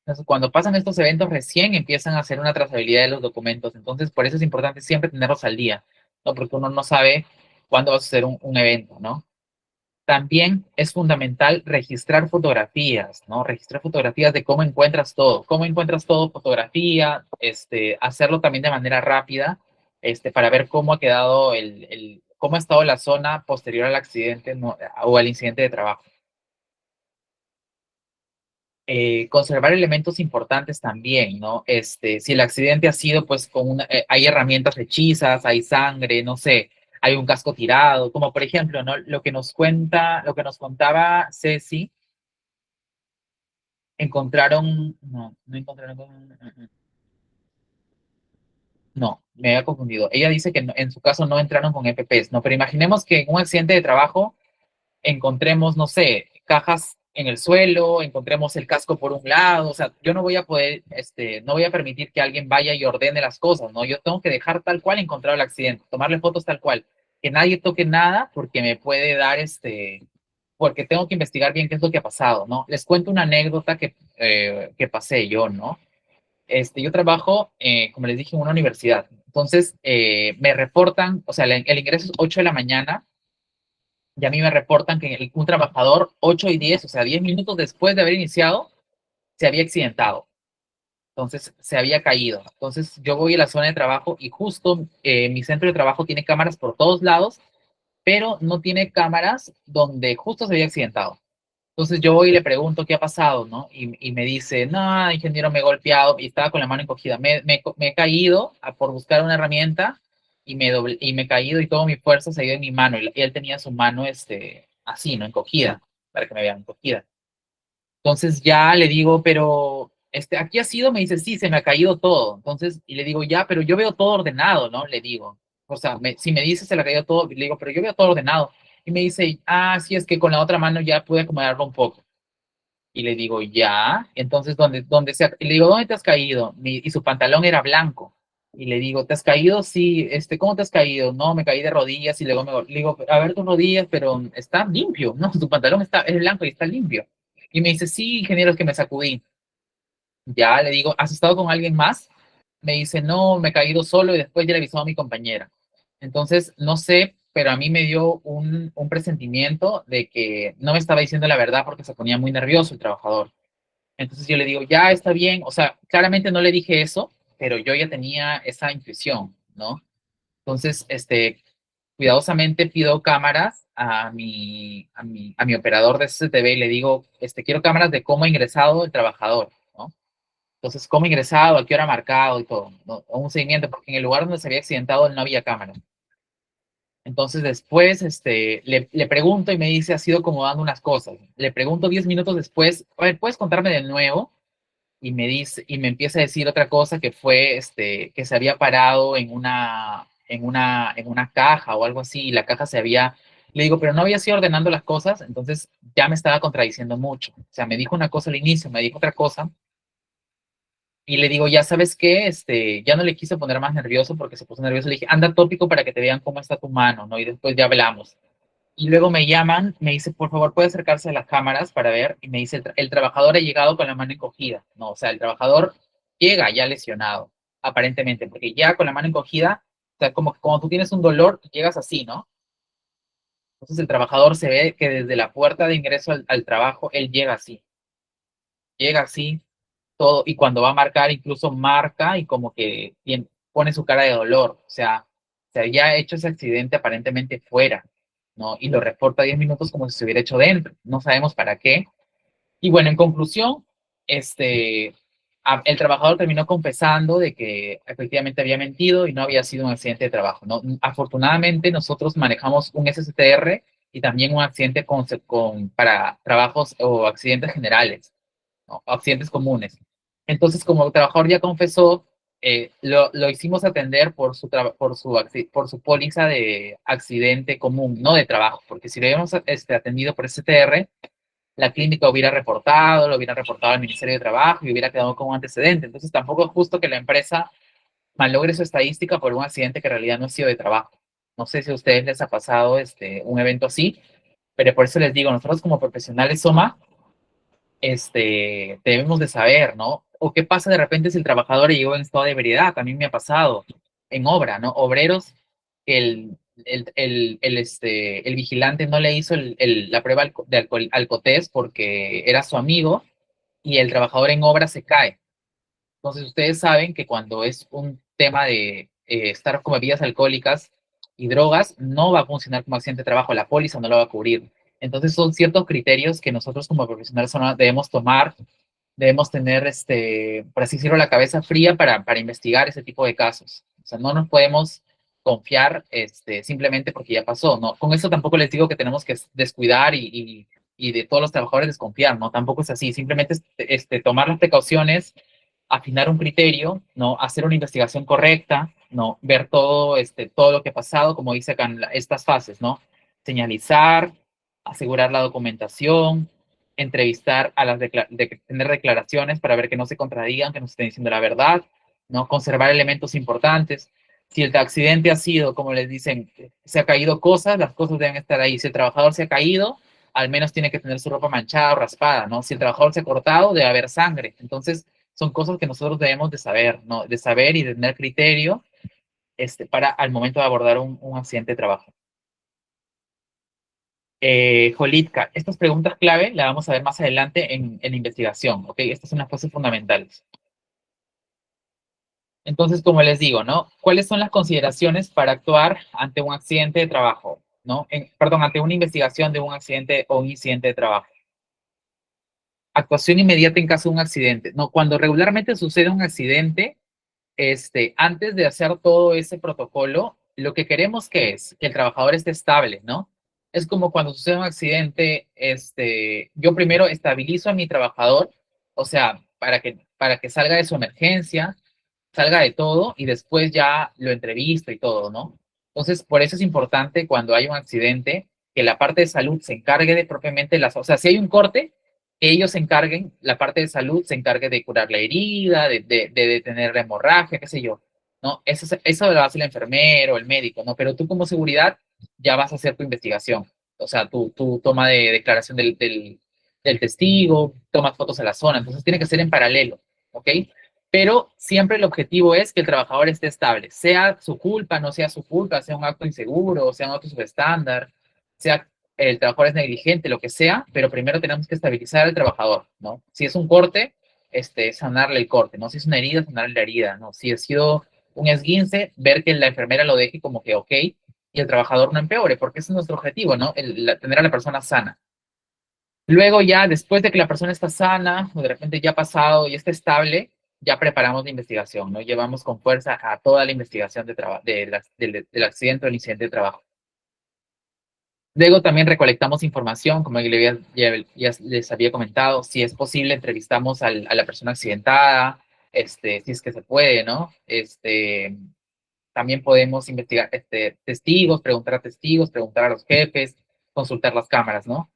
Entonces, cuando pasan estos eventos, recién empiezan a hacer una trazabilidad de los documentos. Entonces, por eso es importante siempre tenerlos al día, ¿no? Porque uno no sabe cuándo va a suceder un evento, ¿no? También es fundamental registrar fotografías, ¿no? Registrar fotografías de cómo encuentras todo, fotografía, hacerlo también de manera rápida, para ver cómo ha quedado cómo ha estado la zona posterior al accidente, ¿no? O al incidente de trabajo. Conservar elementos importantes también, ¿no? Si el accidente ha sido, pues, hay herramientas hechizas, hay sangre, no sé, hay un casco tirado, como por ejemplo, ¿no? Lo que nos contaba Ceci, no encontraron, no, me había confundido. Ella dice que en su caso no entraron con EPPs, ¿no? Pero imaginemos que en un accidente de trabajo encontremos, no sé, cajas en el suelo, encontremos el casco por un lado, o sea, yo no voy a poder, no voy a permitir que alguien vaya y ordene las cosas, ¿no? Yo tengo que dejar tal cual encontrado el accidente, tomarle fotos tal cual, que nadie toque nada porque me puede dar, porque tengo que investigar bien qué es lo que ha pasado, ¿no? Les cuento una anécdota que pasé yo, ¿no? Yo trabajo, como les dije, en una universidad, entonces me reportan, o sea, el ingreso es 8 de la mañana, y a mí me reportan que un trabajador 8 y 10, o sea, 10 minutos después de haber iniciado, se había accidentado. Entonces se había caído. Entonces yo voy a la zona de trabajo y justo mi centro de trabajo tiene cámaras por todos lados, pero no tiene cámaras donde justo se había accidentado. Entonces yo voy y le pregunto qué ha pasado, ¿no? Y me dice, no, ingeniero, me he golpeado y estaba con la mano encogida. Me he caído por buscar una herramienta y me he caído y toda mi fuerza se ha ido en mi mano. Y él tenía su mano así, ¿no? Encogida, para que me vean encogida. Entonces ya le digo, pero aquí ha sido, me dice, sí, se me ha caído todo. Entonces, y le digo, ya, pero yo veo todo ordenado, ¿no? Le digo, o sea, si me dice se le ha caído todo, le digo, pero yo veo todo ordenado. Y me dice, ah, sí, es que con la otra mano ya pude acomodarlo un poco. Y le digo, ya. Entonces, le digo, ¿dónde te has caído? Y su pantalón era blanco. Y le digo, ¿te has caído? Sí, ¿cómo te has caído? No, me caí de rodillas y luego le digo, a ver tus rodillas, pero está limpio, ¿no? Tu pantalón es blanco y está limpio. Y me dice, sí, ingeniero, es que me sacudí. Ya le digo, ¿has estado con alguien más? Me dice, no, me he caído solo y después ya le avisó a mi compañera. Entonces, no sé, pero a mí me dio un presentimiento de que no me estaba diciendo la verdad porque se ponía muy nervioso el trabajador. Entonces yo le digo, ya está bien, o sea, claramente no le dije eso, pero yo ya tenía esa intuición, ¿no? Entonces, cuidadosamente pido cámaras a mi operador de CCTV y le digo, quiero cámaras de cómo ha ingresado el trabajador, ¿no? Entonces, cómo ha ingresado, a qué hora ha marcado y todo, ¿no? Un seguimiento, porque en el lugar donde se había accidentado no había cámara. Entonces después le pregunto y me dice, ha sido acomodando unas cosas. Le pregunto 10 minutos después, a ver, ¿puedes contarme de nuevo? Y me dice, y me empieza a decir otra cosa que fue que se había parado en una caja o algo así, y la caja se había, le digo, pero no había sido ordenando las cosas, entonces ya me estaba contradiciendo mucho. O sea, me dijo una cosa al inicio, me dijo otra cosa, y le digo, ya sabes qué, ya no le quise poner más nervioso porque se puso nervioso, le dije, anda tópico para que te vean cómo está tu mano, ¿no? Y después ya hablamos. Y luego me llaman, me dice, por favor, puede acercarse a las cámaras para ver. Y me dice, el trabajador ha llegado con la mano encogida. No, o sea, el trabajador llega ya lesionado, aparentemente, porque ya con la mano encogida, o sea, como que cuando tú tienes un dolor, llegas así, ¿no? Entonces el trabajador se ve que desde la puerta de ingreso al trabajo, él llega así, todo, y cuando va a marcar, incluso marca y como que pone su cara de dolor. O sea, se había hecho ese accidente aparentemente fuera, ¿no? Y lo reporta 10 minutos como si se hubiera hecho dentro. No sabemos para qué. Y bueno, en conclusión, el trabajador terminó confesando de que efectivamente había mentido y no había sido un accidente de trabajo, ¿no? Afortunadamente, nosotros manejamos un SSTR y también un accidente para trabajos o accidentes generales, ¿no? Accidentes comunes. Entonces, como el trabajador ya confesó, lo hicimos atender por su póliza de accidente común, no de trabajo, porque si lo habíamos atendido por STR, la clínica hubiera reportado, lo hubiera reportado al Ministerio de Trabajo y hubiera quedado como antecedente. Entonces, tampoco es justo que la empresa malogre su estadística por un accidente que en realidad no ha sido de trabajo. No sé si a ustedes les ha pasado un evento así, pero por eso les digo, nosotros como profesionales SOMA, debemos de saber, ¿no? O qué pasa de repente si el trabajador llegó en estado de ebriedad, también me ha pasado en obra, ¿no? Obreros que el vigilante no le hizo la prueba de alcotés porque era su amigo y el trabajador en obra se cae. Entonces, ustedes saben que cuando es un tema de estar con bebidas alcohólicas y drogas, no va a funcionar como accidente de trabajo, la póliza no lo va a cubrir. Entonces, son ciertos criterios que nosotros como profesionales debemos tomar, debemos tener, por así decirlo, la cabeza fría para investigar ese tipo de casos. O sea, no nos podemos confiar simplemente porque ya pasó, ¿no? Con eso tampoco les digo que tenemos que descuidar y de todos los trabajadores desconfiar, ¿no? Tampoco es así, simplemente tomar las precauciones, afinar un criterio, ¿no? Hacer una investigación correcta, ¿no? Ver todo lo que ha pasado, como dice acá en estas fases, ¿no? Señalizar, asegurar la documentación, entrevistar tener declaraciones para ver que no se contradigan, que nos estén diciendo la verdad, ¿no? Conservar elementos importantes. Si el accidente ha sido, como les dicen, se ha caído cosas, las cosas deben estar ahí. Si el trabajador se ha caído, al menos tiene que tener su ropa manchada o raspada, ¿no? Si el trabajador se ha cortado, debe haber sangre. Entonces, son cosas que nosotros debemos de saber, ¿no? De saber y de tener criterio para al momento de abordar un accidente de trabajo. Jolitka, estas preguntas clave las vamos a ver más adelante en investigación, ¿ok? Estas son las cosas fundamentales. Entonces, como les digo, ¿no? ¿Cuáles son las consideraciones para actuar ante un accidente de trabajo, ¿no? Perdón, ante una investigación de un accidente o un incidente de trabajo. Actuación inmediata en caso de un accidente. No, cuando regularmente sucede un accidente, antes de hacer todo ese protocolo, lo que queremos que es que el trabajador esté estable, ¿no? Es como cuando sucede un accidente, yo primero estabilizo a mi trabajador, o sea, para que salga de su emergencia, salga de todo y después ya lo entrevisto y todo, ¿no? Entonces, por eso es importante cuando hay un accidente que la parte de salud se encargue de propiamente o sea, si hay un corte, que ellos se encarguen, la parte de salud se encargue de curar la herida, de detener la hemorragia, qué sé yo, ¿no? Eso lo hace el enfermero, el médico, ¿no? Pero tú como seguridad ya vas a hacer tu investigación, o sea, tu toma de declaración del testigo, tomas fotos a la zona, entonces tiene que ser en paralelo, ¿ok? Pero siempre el objetivo es que el trabajador esté estable, sea su culpa, no sea su culpa, sea un acto inseguro, sea un acto subestándar, sea el trabajador es negligente, lo que sea, pero primero tenemos que estabilizar al trabajador, ¿no? Si es un corte, sanarle el corte, ¿no? Si es una herida, sanarle la herida, ¿no? Si ha sido un esguince, ver que la enfermera lo deje como que ok y el trabajador no empeore, porque ese es nuestro objetivo, ¿no? Tener a la persona sana. Luego ya, después de que la persona está sana o de repente ya ha pasado y está estable, ya preparamos la investigación, ¿no? Llevamos con fuerza a toda la investigación del accidente o el incidente de trabajo. Luego también recolectamos información, como ya les había comentado, si es posible, entrevistamos a la persona accidentada, si es que se puede, ¿no? También podemos investigar testigos, preguntar a los jefes, consultar las cámaras, ¿no?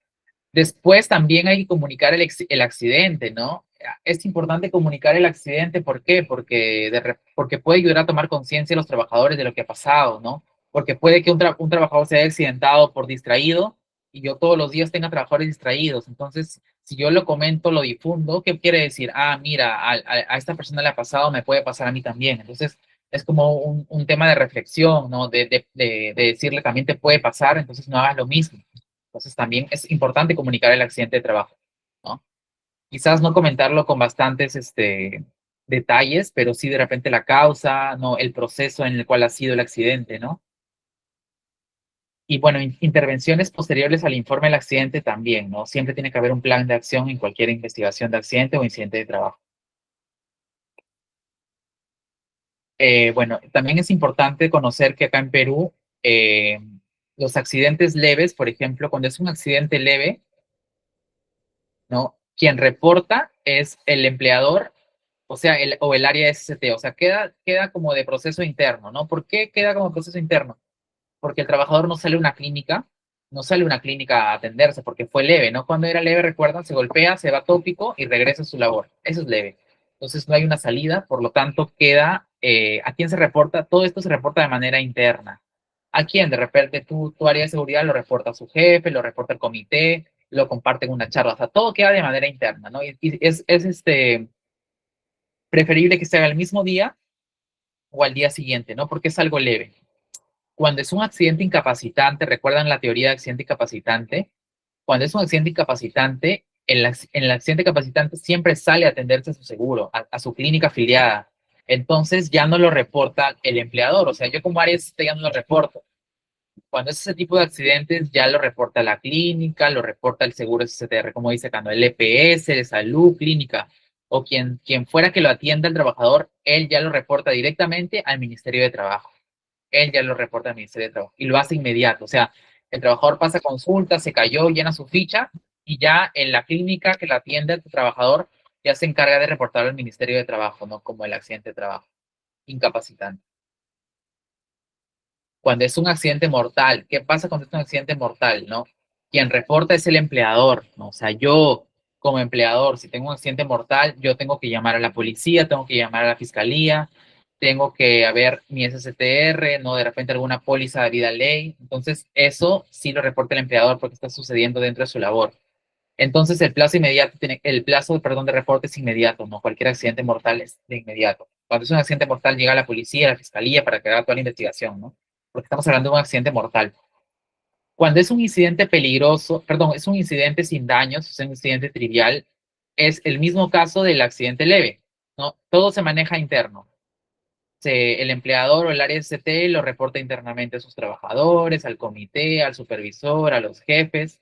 Después también hay que comunicar el accidente, ¿no? Es importante comunicar el accidente, ¿por qué? Porque puede ayudar a tomar conciencia a los trabajadores de lo que ha pasado, ¿no? Porque puede que un trabajador se haya accidentado por distraído y yo todos los días tenga trabajadores distraídos. Entonces, si yo lo comento, lo difundo, ¿qué quiere decir? Ah, mira, a esta persona le ha pasado, me puede pasar a mí también. Entonces, es como un tema de reflexión, ¿no? De decirle también te puede pasar, entonces no hagas lo mismo. Entonces también es importante comunicar el accidente de trabajo, ¿no? Quizás no comentarlo con bastantes detalles, pero sí de repente la causa, ¿no? El proceso en el cual ha sido el accidente, ¿no? Y bueno, intervenciones posteriores al informe del accidente también, ¿no? Siempre tiene que haber un plan de acción en cualquier investigación de accidente o incidente de trabajo. Bueno, también es importante conocer que acá en Perú, eh, los accidentes leves, por ejemplo, cuando es un accidente leve, ¿no? Quien reporta es el empleador, o sea, o el área SCT, o sea, queda como de proceso interno, ¿no? ¿Por qué queda como proceso interno? Porque el trabajador no sale a una clínica a atenderse porque fue leve, ¿no? Cuando era leve, recuerdan, se golpea, se va tópico y regresa a su labor. Eso es leve. Entonces no hay una salida, por lo tanto queda, ¿a quién se reporta? Todo esto se reporta de manera interna. ¿A quién? De repente tu área de seguridad lo reporta a su jefe, lo reporta al comité, lo comparte en una charla, o sea, todo queda de manera interna, ¿no? Y es preferible que se haga el mismo día o al día siguiente, ¿no? Porque es algo leve. Cuando es un accidente incapacitante, ¿recuerdan la teoría de accidente incapacitante? Cuando es un accidente incapacitante, en el accidente incapacitante siempre sale a atenderse a su seguro, a su clínica afiliada. Entonces ya no lo reporta el empleador, o sea, yo como área ya no lo reporto. Cuando es ese tipo de accidentes, ya lo reporta la clínica, lo reporta el seguro SSTR, como dice acá, ¿no? El EPS de salud, clínica, o quien fuera que lo atienda al trabajador, él ya lo reporta directamente al Ministerio de Trabajo. Él ya lo reporta al Ministerio de Trabajo y lo hace inmediato. O sea, el trabajador pasa consulta, se cayó, llena su ficha y ya en la clínica que la atiende al trabajador ya se encarga de reportarlo al Ministerio de Trabajo, ¿no? Como el accidente de trabajo, incapacitante. Cuando es un accidente mortal, ¿qué pasa cuando es un accidente mortal, no? Quien reporta es el empleador, ¿no? O sea, yo como empleador, si tengo un accidente mortal, yo tengo que llamar a la policía, tengo que llamar a la fiscalía, tengo que haber mi SSTR, ¿no? De repente alguna póliza de vida ley. Entonces, eso sí lo reporta el empleador porque está sucediendo dentro de su labor. Entonces, el plazo, perdón, de reporte es inmediato, ¿no? Cualquier accidente mortal es de inmediato. Cuando es un accidente mortal, llega la policía, la fiscalía para que haga toda la investigación, ¿no? Porque estamos hablando de un accidente mortal. Cuando es un incidente peligroso, perdón, es un incidente sin daños, es un incidente trivial, es el mismo caso del accidente leve, ¿no? Todo se maneja interno. El empleador o el área ST lo reporta internamente a sus trabajadores, al comité, al supervisor, a los jefes,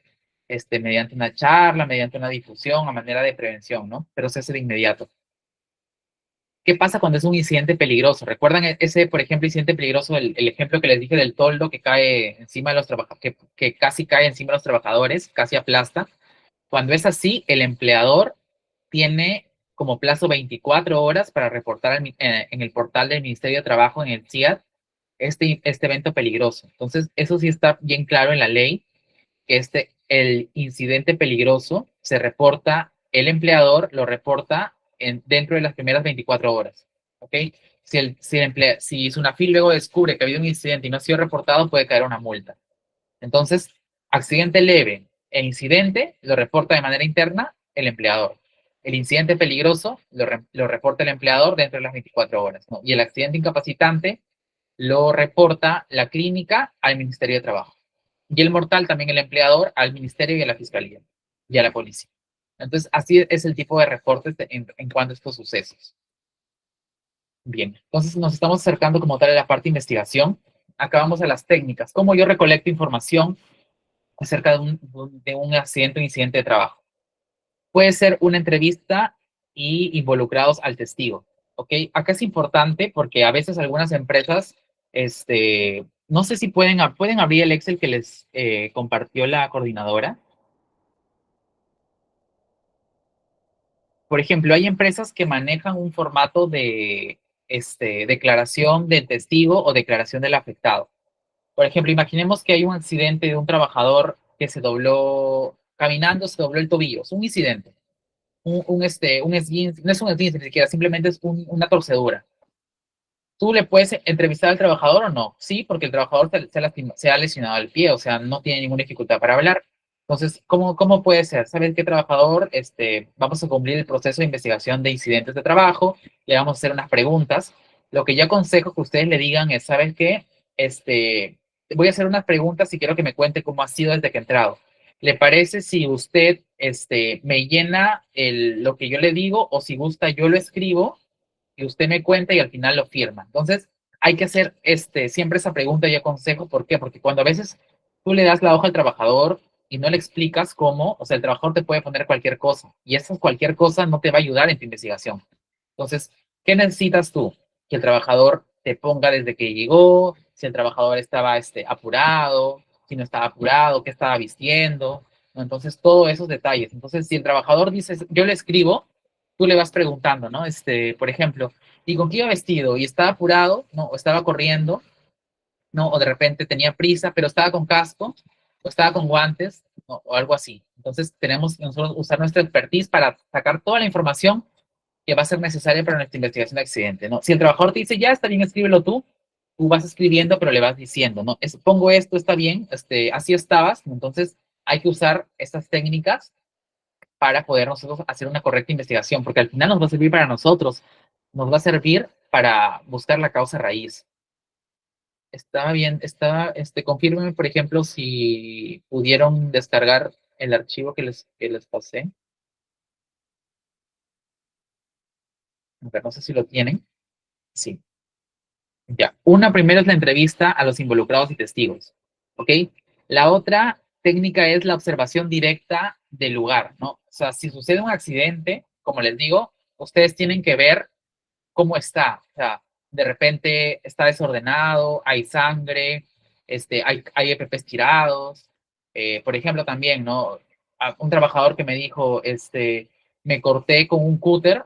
mediante una charla, mediante una difusión, a manera de prevención, ¿no? Pero se hace de inmediato. ¿Qué pasa cuando es un incidente peligroso? ¿Recuerdan ese, por ejemplo, incidente peligroso, el ejemplo que les dije del toldo que cae encima de los trabajadores, que casi cae encima de los trabajadores, casi aplasta? Cuando es así, el empleador tiene como plazo 24 horas para reportar en el portal del Ministerio de Trabajo, en el CIAT, este evento peligroso. Entonces, eso sí está bien claro en la ley, que el incidente peligroso se reporta, el empleador lo reporta dentro de las primeras 24 horas. ¿Ok? Si Sunafil luego descubre que ha habido un incidente y no ha sido reportado, puede caer una multa. Entonces, accidente leve e incidente lo reporta de manera interna el empleador. El incidente peligroso lo reporta el empleador dentro de las 24 horas, ¿no? Y el accidente incapacitante lo reporta la clínica al Ministerio de Trabajo. Y el mortal también el empleador al Ministerio y a la Fiscalía y a la policía. Entonces, así es el tipo de reportes en cuanto a estos sucesos. Bien, entonces nos estamos acercando como tal a la parte de investigación. Acabamos a las técnicas. ¿Cómo yo recolecto información acerca de un accidente o incidente de trabajo? Puede ser una entrevista y involucrados al testigo. ¿Ok? Acá es importante porque a veces algunas empresas, no sé si pueden abrir el Excel que les compartió la coordinadora. Por ejemplo, hay empresas que manejan un formato de declaración del testigo o declaración del afectado. Por ejemplo, imaginemos que hay un accidente de un trabajador que se dobló, caminando, se dobló el tobillo. Es un incidente. Un esguince, no es un esguince ni siquiera, simplemente es una torcedura. ¿Tú le puedes entrevistar al trabajador o no? Sí, porque el trabajador se ha lesionado el pie, o sea, no tiene ninguna dificultad para hablar. Entonces, ¿cómo puede ser? ¿Sabes qué trabajador? Vamos a cumplir el proceso de investigación de incidentes de trabajo, le vamos a hacer unas preguntas. Lo que yo aconsejo que ustedes le digan es, ¿sabes qué? Voy a hacer unas preguntas y quiero que me cuente cómo ha sido desde que he entrado. ¿Le parece si usted me llena lo que yo le digo o si gusta yo lo escribo y usted me cuenta y al final lo firma? Entonces, hay que hacer siempre esa pregunta y aconsejo. ¿Por qué? Porque cuando a veces tú le das la hoja al trabajador y no le explicas cómo, o sea, el trabajador te puede poner cualquier cosa y esa cualquier cosa no te va a ayudar en tu investigación. Entonces, ¿qué necesitas tú? Que el trabajador te ponga desde que llegó, si el trabajador estaba apurado, si no estaba apurado, qué estaba vistiendo, ¿no? Entonces, todos esos detalles. Entonces, si el trabajador dice, yo le escribo, tú le vas preguntando, ¿no? Por ejemplo, ¿y con qué iba vestido? ¿Y estaba apurado? ¿No? ¿O estaba corriendo? ¿No? O de repente tenía prisa, pero estaba con casco, o estaba con guantes, ¿no? O algo así. Entonces, tenemos que nosotros usar nuestra expertise para sacar toda la información que va a ser necesaria para nuestra investigación de accidente, ¿no? Si el trabajador te dice, ya está bien, escríbelo tú vas escribiendo, pero le vas diciendo, ¿no? Pongo esto, está bien, así estabas, ¿no? Entonces hay que usar estas técnicas para poder nosotros hacer una correcta investigación, porque al final nos va a servir para nosotros, nos va a servir para buscar la causa raíz. Estaba bien, confírmenme, por ejemplo, si pudieron descargar el archivo que les pasé. A ver, no sé si lo tienen. Sí. Ya, una primera es la entrevista a los involucrados y testigos, ¿ok? La otra técnica es la observación directa del lugar, ¿no? O sea, si sucede un accidente, como les digo, ustedes tienen que ver cómo está. O sea, de repente está desordenado, hay sangre, hay EPPs tirados. Por ejemplo, también, ¿no? Un trabajador que me dijo, me corté con un cúter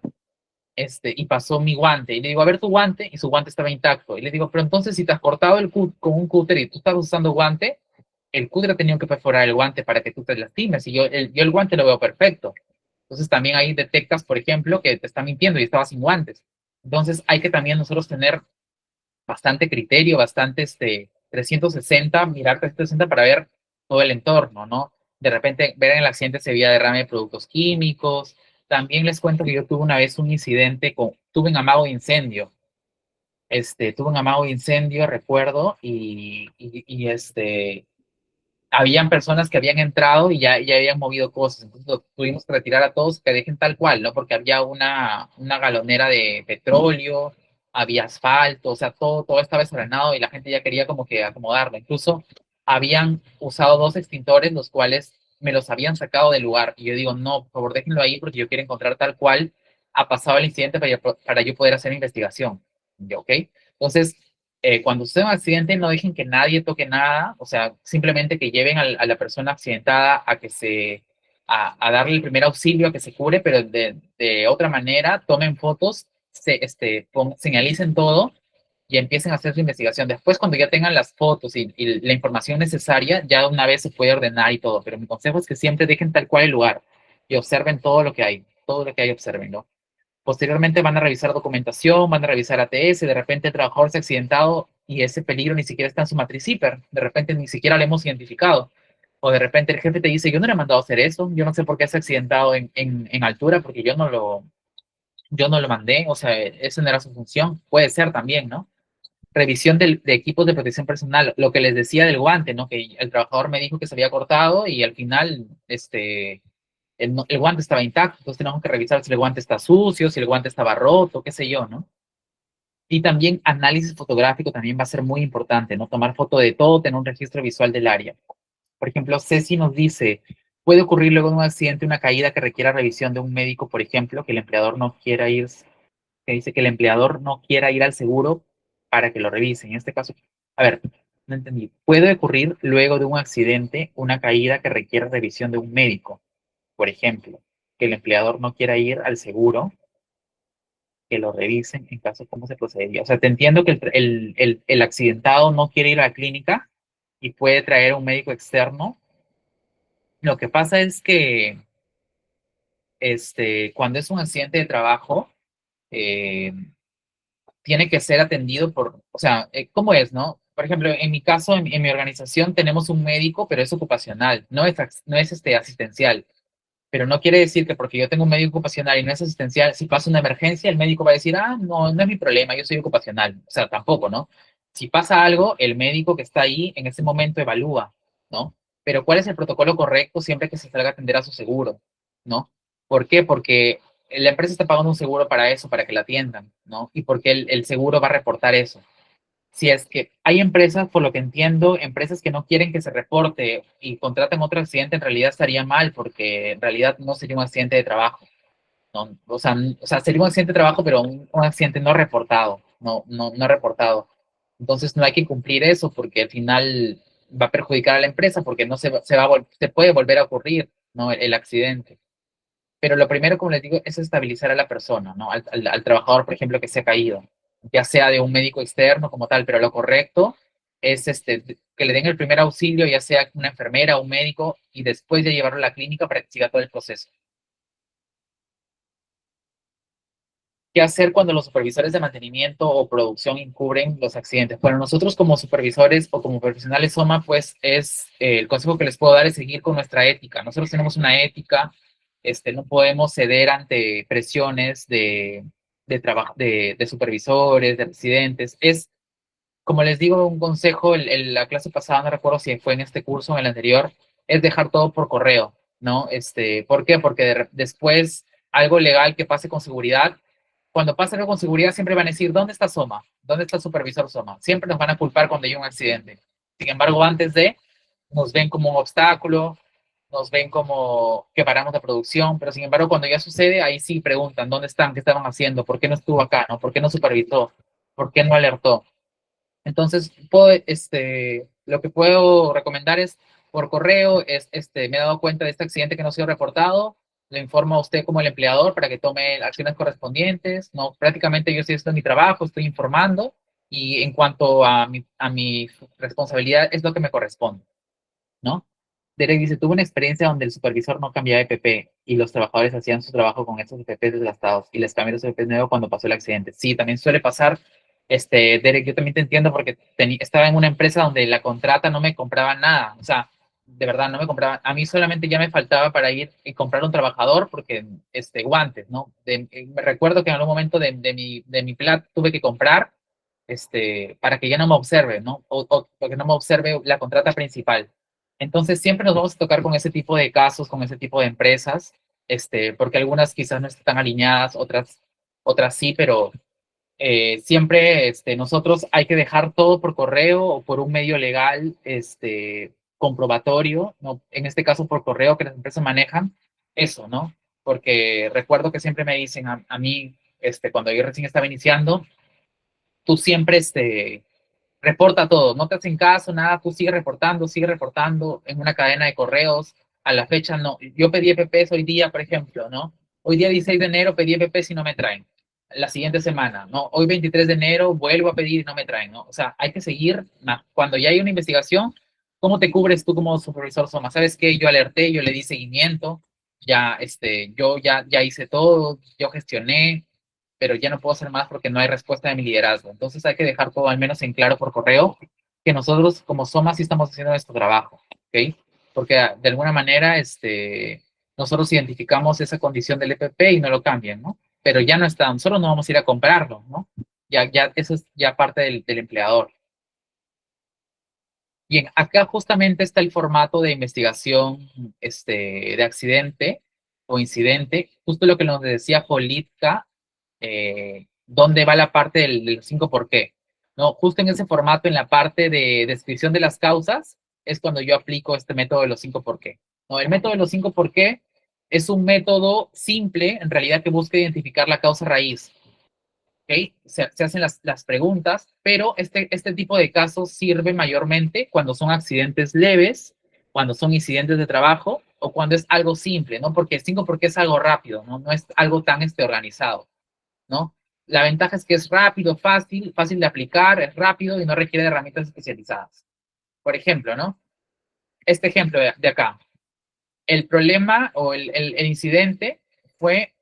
y pasó mi guante. Y le digo, a ver tu guante, y su guante estaba intacto. Y le digo, pero entonces si te has cortado con un cúter y tú estás usando guante, el cúter ha tenido que perforar el guante para que tú te lastimes. Y yo el guante lo veo perfecto. Entonces también ahí detectas, por ejemplo, que te está mintiendo y estaba sin guantes. Entonces hay que también nosotros tener bastante criterio, bastante 360, mirar 360 para ver todo el entorno, ¿no? De repente ver en el accidente se veía derrame de productos químicos. También les cuento que yo tuve una vez un incidente tuve un amago de incendio. Tuve un amago de incendio, recuerdo, y habían personas que habían entrado y ya habían movido cosas, entonces tuvimos que retirar a todos que dejen tal cual, ¿no? Porque había una galonera de petróleo, había asfalto, o sea, todo estaba desordenado y la gente ya quería como que acomodarlo. Incluso habían usado dos extintores, los cuales me los habían sacado del lugar. Y yo digo, no, por favor, déjenlo ahí porque yo quiero encontrar tal cual ha pasado el incidente para yo poder hacer investigación. Yo, ¿ok? Entonces, cuando sucede un accidente, no dejen que nadie toque nada, o sea, simplemente que lleven a la persona accidentada a darle el primer auxilio, a que se cure, pero de otra manera, tomen fotos, señalicen todo y empiecen a hacer su investigación. Después, cuando ya tengan las fotos y la información necesaria, ya una vez se puede ordenar y todo, pero mi consejo es que siempre dejen tal cual el lugar y observen todo lo que hay, observenlo. Posteriormente van a revisar documentación, van a revisar ATS, de repente el trabajador se ha accidentado y ese peligro ni siquiera está en su matriz CIPER, de repente ni siquiera lo hemos identificado. O de repente el jefe te dice, yo no le he mandado a hacer eso, yo no sé por qué se ha accidentado en altura, porque yo no lo mandé, o sea, eso no era su función. Puede ser también, ¿no? Revisión de equipos de protección personal, lo que les decía del guante, ¿no? Que el trabajador me dijo que se había cortado y al final, el guante estaba intacto, entonces tenemos que revisar si el guante está sucio, si el guante estaba roto, qué sé yo, ¿no? Y también análisis fotográfico también va a ser muy importante, ¿no? Tomar foto de todo, tener un registro visual del área. Por ejemplo, Ceci nos dice, puede ocurrir luego de un accidente una caída que requiera revisión de un médico, por ejemplo, que el empleador no quiera ir, que dice que el empleador no quiera ir al seguro para que lo revisen. En este caso, a ver, no entendí. Puede ocurrir luego de un accidente una caída que requiera revisión de un médico, por ejemplo, que el empleador no quiera ir al seguro, que lo revisen en caso, ¿cómo se procedería? O sea, te entiendo que el accidentado no quiere ir a la clínica y puede traer un médico externo. Lo que pasa es que cuando es un accidente de trabajo, eh, tiene que ser atendido o sea, ¿cómo es, no? Por ejemplo, en mi caso, en mi organización tenemos un médico, pero es ocupacional, no es asistencial. Pero no quiere decir que porque yo tengo un médico ocupacional y no es asistencial, si pasa una emergencia, el médico va a decir, ah, no, no es mi problema, yo soy ocupacional. O sea, tampoco, ¿no? Si pasa algo, el médico que está ahí en ese momento evalúa, ¿no? Pero ¿cuál es el protocolo correcto siempre que se salga a atender a su seguro, ¿no? ¿Por qué? Porque la empresa está pagando un seguro para eso, para que la atiendan, ¿no? Y porque el seguro va a reportar eso. Si es que hay empresas, por lo que entiendo, empresas que no quieren que se reporte y contratan otro accidente, en realidad estaría mal, porque en realidad no sería un accidente de trabajo. ¿No? O sea, sería un accidente de trabajo, pero un accidente no reportado, no reportado. Entonces no hay que cumplir eso porque al final va a perjudicar a la empresa porque no se puede volver a ocurrir, ¿no? El accidente. Pero lo primero, como les digo, es estabilizar a la persona, ¿no? Al trabajador, por ejemplo, que se ha caído, ya sea de un médico externo como tal, pero lo correcto es que le den el primer auxilio, ya sea una enfermera o un médico, y después de llevarlo a la clínica para que siga todo el proceso. ¿Qué hacer cuando los supervisores de mantenimiento o producción encubren los accidentes? Bueno, nosotros como supervisores o como profesionales SOMA, pues el consejo que les puedo dar es seguir con nuestra ética. Nosotros tenemos una ética, no podemos ceder ante presiones de trabajo, de supervisores, de residentes. Como les digo, un consejo, la clase pasada, no recuerdo si fue en este curso o en el anterior, es dejar todo por correo, ¿no? ¿Por qué? Porque después algo legal que pase con seguridad, cuando pase algo con seguridad siempre van a decir, ¿dónde está Soma? ¿Dónde está el supervisor Soma? Siempre nos van a culpar cuando hay un accidente. Sin embargo, nos ven como un obstáculo, nos ven como que paramos la producción, pero sin embargo, cuando ya sucede, ahí sí preguntan, ¿dónde están? ¿Qué estaban haciendo? ¿Por qué no estuvo acá? ¿No? ¿Por qué no supervisó? ¿Por qué no alertó? Entonces, lo que puedo recomendar es por correo, me he dado cuenta de este accidente que no ha sido reportado, le informo a usted como el empleador para que tome acciones correspondientes, ¿no? Prácticamente yo estoy haciendo mi trabajo, estoy informando y en cuanto a mi responsabilidad es lo que me corresponde, ¿no? Derek dice, tuve una experiencia donde el supervisor no cambiaba de EPP y los trabajadores hacían su trabajo con esos EPPs desgastados y les cambió los EPPs nuevos cuando pasó el accidente. Sí, también suele pasar. Derek, yo también te entiendo porque estaba en una empresa donde la contrata no me compraba nada. O sea, de verdad, no me compraba. A mí solamente ya me faltaba para ir y comprar un trabajador porque, guantes, ¿no? Me recuerdo que en algún momento de mi plat tuve que comprar, para que ya no me observe, ¿no? O que no me observe la contrata principal. Entonces, siempre nos vamos a tocar con ese tipo de casos, con ese tipo de empresas, porque algunas quizás no están alineadas, otras sí, pero siempre nosotros hay que dejar todo por correo o por un medio legal comprobatorio, ¿no? En este caso por correo que las empresas manejan, eso, ¿no? Porque recuerdo que siempre me dicen a mí, cuando yo recién estaba iniciando, tú siempre reporta todo, no te hacen caso, nada, tú sigue reportando en una cadena de correos. A la fecha no. Yo pedí EPPs hoy día, por ejemplo, ¿no? Hoy día 16 de enero pedí EPPs y no me traen. La siguiente semana, ¿no? Hoy 23 de enero vuelvo a pedir y no me traen, ¿no? O sea, hay que seguir, cuando ya hay una investigación, ¿cómo te cubres tú como supervisor SOMA? ¿Sabes qué? Yo alerté, yo le di seguimiento, ya, yo ya hice todo, yo gestioné, pero ya no puedo hacer más porque no hay respuesta de mi liderazgo. Entonces hay que dejar todo al menos en claro por correo que nosotros como SOMA sí estamos haciendo nuestro trabajo, ¿ok? Porque de alguna manera nosotros identificamos esa condición del EPP y no lo cambian, ¿no? Pero ya no está, nosotros no vamos a ir a comprarlo, ¿no? Ya eso es ya parte del empleador. Bien, acá justamente está el formato de investigación de accidente o incidente, justo lo que nos decía Politka, dónde va la parte del 5 por qué. ¿No? Justo en ese formato, en la parte de descripción de las causas, es cuando yo aplico este método de los 5 por qué. ¿No? El método de los 5 por qué es un método simple, en realidad, que busca identificar la causa raíz. ¿Okay? Se hacen las preguntas, pero este tipo de casos sirve mayormente cuando son accidentes leves, cuando son incidentes de trabajo o cuando es algo simple, ¿no? Porque 5 porque es algo rápido, ¿no? No es algo tan organizado, ¿no? La ventaja es que es rápido, fácil de aplicar, es rápido y no requiere de herramientas especializadas. Por ejemplo, ¿no? Este ejemplo de acá. El problema o el incidente fue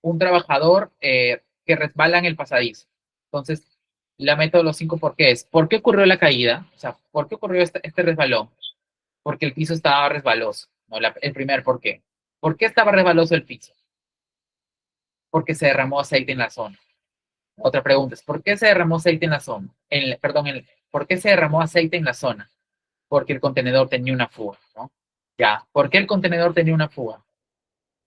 un trabajador que resbala en el pasadizo. Entonces, la método de los 5 por qué es, ¿por qué ocurrió la caída? O sea, ¿por qué ocurrió este resbalón? Porque el piso estaba resbaloso, ¿no? El primer por qué. ¿Por qué estaba resbaloso el piso? Porque se derramó aceite en la zona. Otra pregunta es, ¿por qué se derramó aceite en la zona? ¿Por qué se derramó aceite en la zona? Porque el contenedor tenía una fuga, ¿no? Ya, ¿por qué el contenedor tenía una fuga?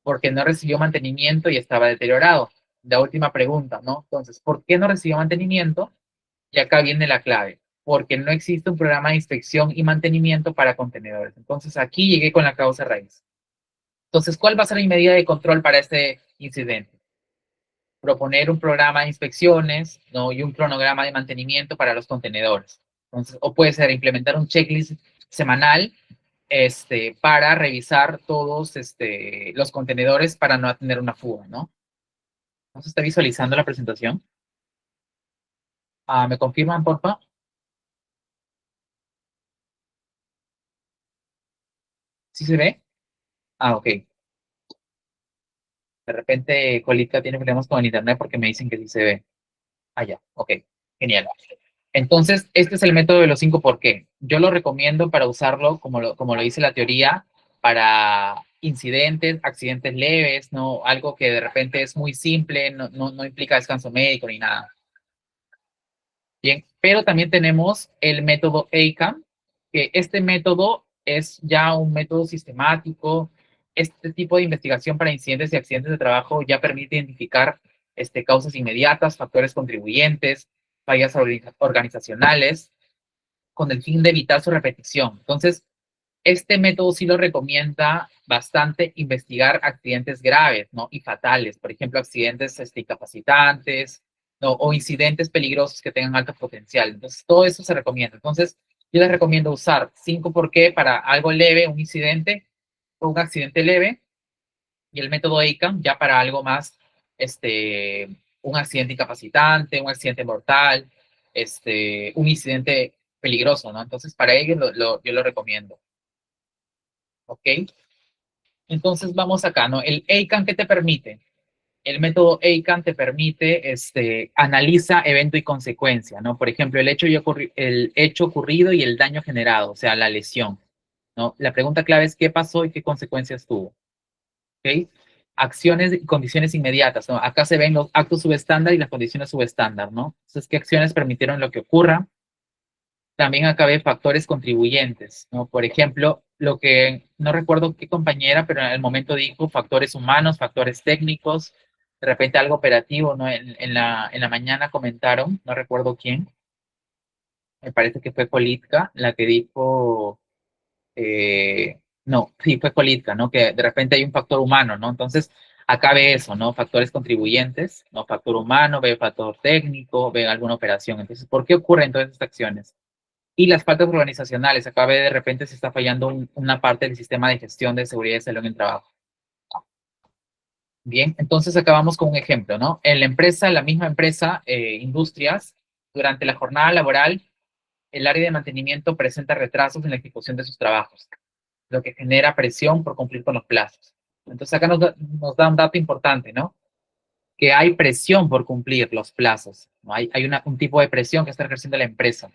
Porque no recibió mantenimiento y estaba deteriorado. La última pregunta, ¿no? Entonces, ¿por qué no recibió mantenimiento? Y acá viene la clave, porque no existe un programa de inspección y mantenimiento para contenedores. Entonces, aquí llegué con la causa raíz. Entonces, ¿cuál va a ser mi medida de control para este incidente? Proponer un programa de inspecciones, ¿no? Y un cronograma de mantenimiento para los contenedores. Entonces, o puede ser implementar un checklist semanal para revisar todos los contenedores para no tener una fuga, ¿no? ¿No se está visualizando la presentación? ¿Me confirman, por favor? ¿Sí se ve? Ok. De repente, Colita tiene problemas con el internet porque me dicen que sí se ve. Ya, ok. Genial. Entonces, este es el método de los 5 por qué. Yo lo recomiendo para usarlo, como lo dice la teoría, para incidentes, accidentes leves, ¿no? Algo que de repente es muy simple, no implica descanso médico ni nada. Bien, pero también tenemos el método ACAM, que este método es ya un método sistemático. Este tipo de investigación para incidentes y accidentes de trabajo ya permite identificar causas inmediatas, factores contribuyentes, fallas organizacionales, con el fin de evitar su repetición. Entonces, este método sí lo recomienda bastante investigar accidentes graves, ¿no? Y fatales, por ejemplo, accidentes incapacitantes, ¿no? O incidentes peligrosos que tengan alto potencial. Entonces, todo eso se recomienda. Entonces, yo les recomiendo usar 5 por qué para algo leve, un incidente o un accidente leve, y el método ACAM ya para algo más, un accidente incapacitante, un accidente mortal, un incidente peligroso, ¿no? Entonces, para ello yo lo recomiendo. ¿Ok? Entonces vamos acá, ¿no? El ACAN, ¿qué te permite? El método ACAN te permite, analiza evento y consecuencia, ¿no? Por ejemplo, el hecho ocurrido y el daño generado, o sea, la lesión, ¿no? La pregunta clave es qué pasó y qué consecuencias tuvo, ¿ok? Acciones y condiciones inmediatas, ¿no? Acá se ven los actos subestándar y las condiciones subestándar, ¿no? Entonces, ¿qué acciones permitieron lo que ocurra? También acá ve factores contribuyentes, ¿no? Por ejemplo, lo que no recuerdo qué compañera, pero en el momento dijo factores humanos, factores técnicos, de repente algo operativo, ¿no? En la mañana comentaron, no recuerdo quién, me parece que fue Colitka, la que dijo, no, sí, fue Colitka, ¿no? Que de repente hay un factor humano, ¿no? Entonces, acá ve eso, ¿no? Factores contribuyentes, ¿no? Factor humano, ve factor técnico, ve alguna operación. Entonces, ¿por qué ocurren todas estas acciones? Y las faltas organizacionales, acá ve de repente se está fallando una parte del sistema de gestión de seguridad y salud en el trabajo. Bien, entonces acabamos con un ejemplo, ¿no? En la empresa, la misma empresa, Industrias, durante la jornada laboral, el área de mantenimiento presenta retrasos en la ejecución de sus trabajos, lo que genera presión por cumplir con los plazos. Entonces acá nos da un dato importante, ¿no? Que hay presión por cumplir los plazos, ¿no? Hay un tipo de presión que está ejerciendo la empresa.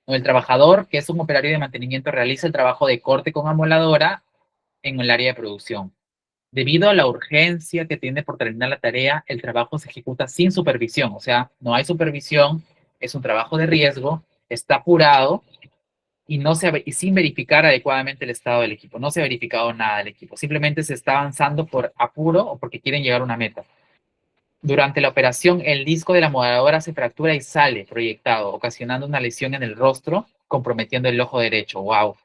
¿No? El trabajador, que es un operario de mantenimiento, realiza el trabajo de corte con amoladora en el área de producción. Debido a la urgencia que tiene por terminar la tarea, el trabajo se ejecuta sin supervisión, o sea, no hay supervisión, es un trabajo de riesgo, está apurado y, y sin verificar adecuadamente el estado del equipo. No se ha verificado nada del equipo, simplemente se está avanzando por apuro o porque quieren llegar a una meta. Durante la operación, el disco de la modeladora se fractura y sale proyectado, ocasionando una lesión en el rostro, comprometiendo el ojo derecho. ¡Wow!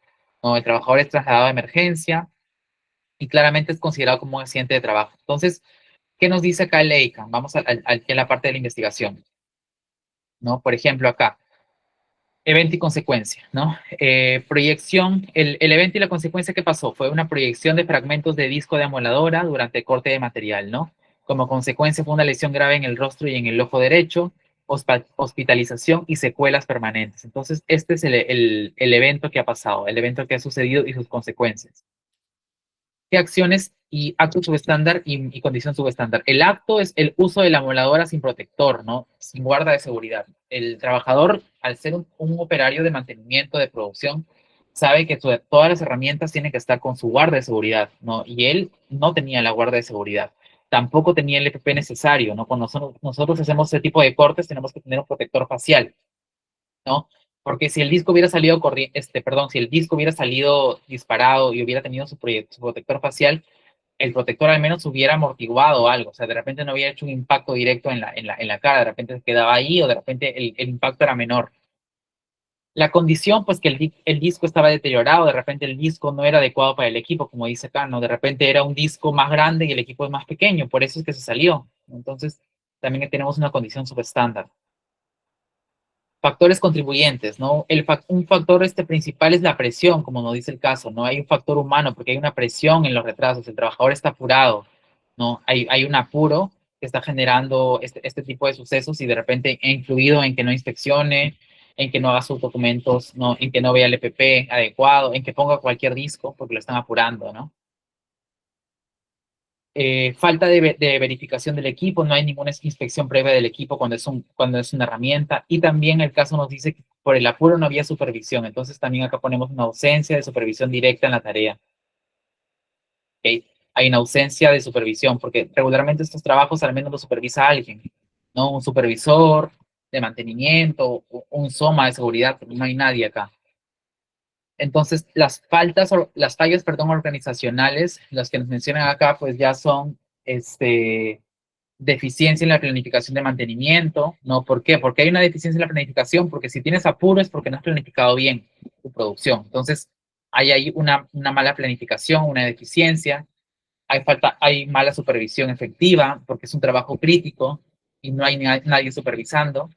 No, el trabajador es trasladado a emergencia y claramente es considerado como un accidente de trabajo. Entonces, ¿qué nos dice acá el EICAM? Vamos a la parte de la investigación. ¿No? Por ejemplo, acá, evento y consecuencia, ¿no? Proyección, el evento y la consecuencia, ¿qué pasó? Fue una proyección de fragmentos de disco de amoladora durante corte de material, ¿no? Como consecuencia fue una lesión grave en el rostro y en el ojo derecho, hospitalización y secuelas permanentes. Entonces, este es el evento que ha pasado, el evento que ha sucedido y sus consecuencias. ¿Qué acciones y acto subestándar y condición subestándar? El acto es el uso de la amoladora sin protector, ¿no? Sin guarda de seguridad. El trabajador, al ser un operario de mantenimiento de producción, sabe que todas las herramientas tienen que estar con su guarda de seguridad, ¿no? Y él no tenía la guarda de seguridad. Tampoco tenía el EPP necesario, ¿no? Cuando nosotros hacemos ese tipo de cortes, tenemos que tener un protector facial, ¿no? Porque si el disco hubiera salido perdón, si el disco hubiera salido disparado y hubiera tenido su protector facial, el protector al menos hubiera amortiguado algo, o sea, de repente no hubiera hecho un impacto directo en la cara, de repente se quedaba ahí o de repente el impacto era menor. La condición, pues que el disco estaba deteriorado, de repente el disco no era adecuado para el equipo, como dice acá, ¿no? De repente era un disco más grande y el equipo es más pequeño, por eso es que se salió. Entonces, también tenemos una condición subestándar. Factores contribuyentes, ¿no? Un factor principal es la presión, como nos dice el caso, ¿no? Hay un factor humano porque hay una presión en los retrasos, el trabajador está apurado, ¿no? Hay un apuro que está generando este tipo de sucesos y de repente ha influido en que no inspeccione, en que no haga sus documentos, ¿no? En que no vea el EPP adecuado, en que ponga cualquier disco porque lo están apurando, ¿no? Falta de verificación del equipo, no hay ninguna inspección previa del equipo cuando es una herramienta, y también el caso nos dice que por el apuro no había supervisión, entonces también acá ponemos una ausencia de supervisión directa en la tarea. ¿Okay? Hay una ausencia de supervisión, porque regularmente estos trabajos al menos los supervisa alguien, ¿no? Un supervisor de mantenimiento, un SOMA de seguridad, no hay nadie acá. Entonces, las fallas, perdón, organizacionales, las que nos mencionan acá, pues ya son, deficiencia en la planificación de mantenimiento, ¿no? ¿Por qué? Porque hay una deficiencia en la planificación, porque si tienes apuro es porque no has planificado bien tu producción. Entonces, hay una mala planificación, una deficiencia, hay mala supervisión efectiva, porque es un trabajo crítico y no hay nadie supervisando,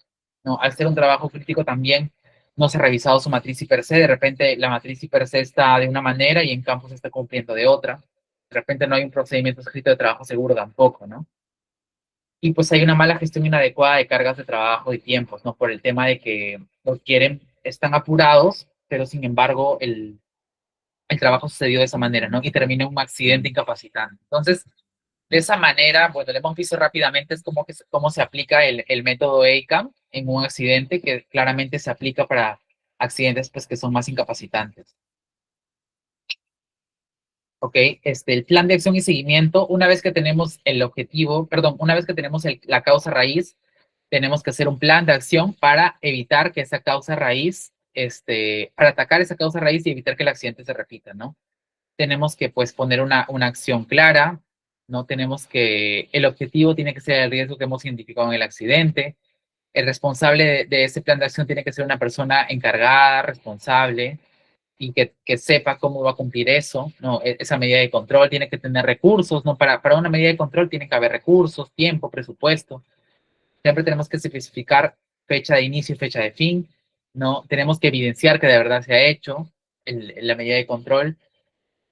¿no? Al ser un trabajo crítico también no se ha revisado su matriz per se, de repente la matriz per se está de una manera y en campo se está cumpliendo de otra, de repente no hay un procedimiento escrito de trabajo seguro tampoco, ¿no? Y pues hay una mala gestión inadecuada de cargas de trabajo y tiempos, ¿no? Por el tema de que los están apurados, pero sin embargo el trabajo sucedió de esa manera, ¿no? Y termina en un accidente incapacitante. Entonces, de esa manera, bueno, le hemos visto rápidamente es cómo se aplica el método EICAM en un accidente que claramente se aplica para accidentes pues, que son más incapacitantes. ¿Ok? El plan de acción y seguimiento, una vez que tenemos el objetivo, perdón, una vez que tenemos la causa raíz, tenemos que hacer un plan de acción para evitar que esa causa raíz para atacar esa causa raíz y evitar que el accidente se repita, ¿no? Tenemos que, pues, poner una acción clara, ¿no? El objetivo tiene que ser el riesgo que hemos identificado en el accidente. El responsable de ese plan de acción tiene que ser una persona encargada, responsable, y que sepa cómo va a cumplir eso, ¿no? Esa medida de control tiene que tener recursos, ¿no? Para una medida de control tiene que haber recursos, tiempo, presupuesto. Siempre tenemos que especificar fecha de inicio y fecha de fin, ¿no? Tenemos que evidenciar que de verdad se ha hecho la medida de control.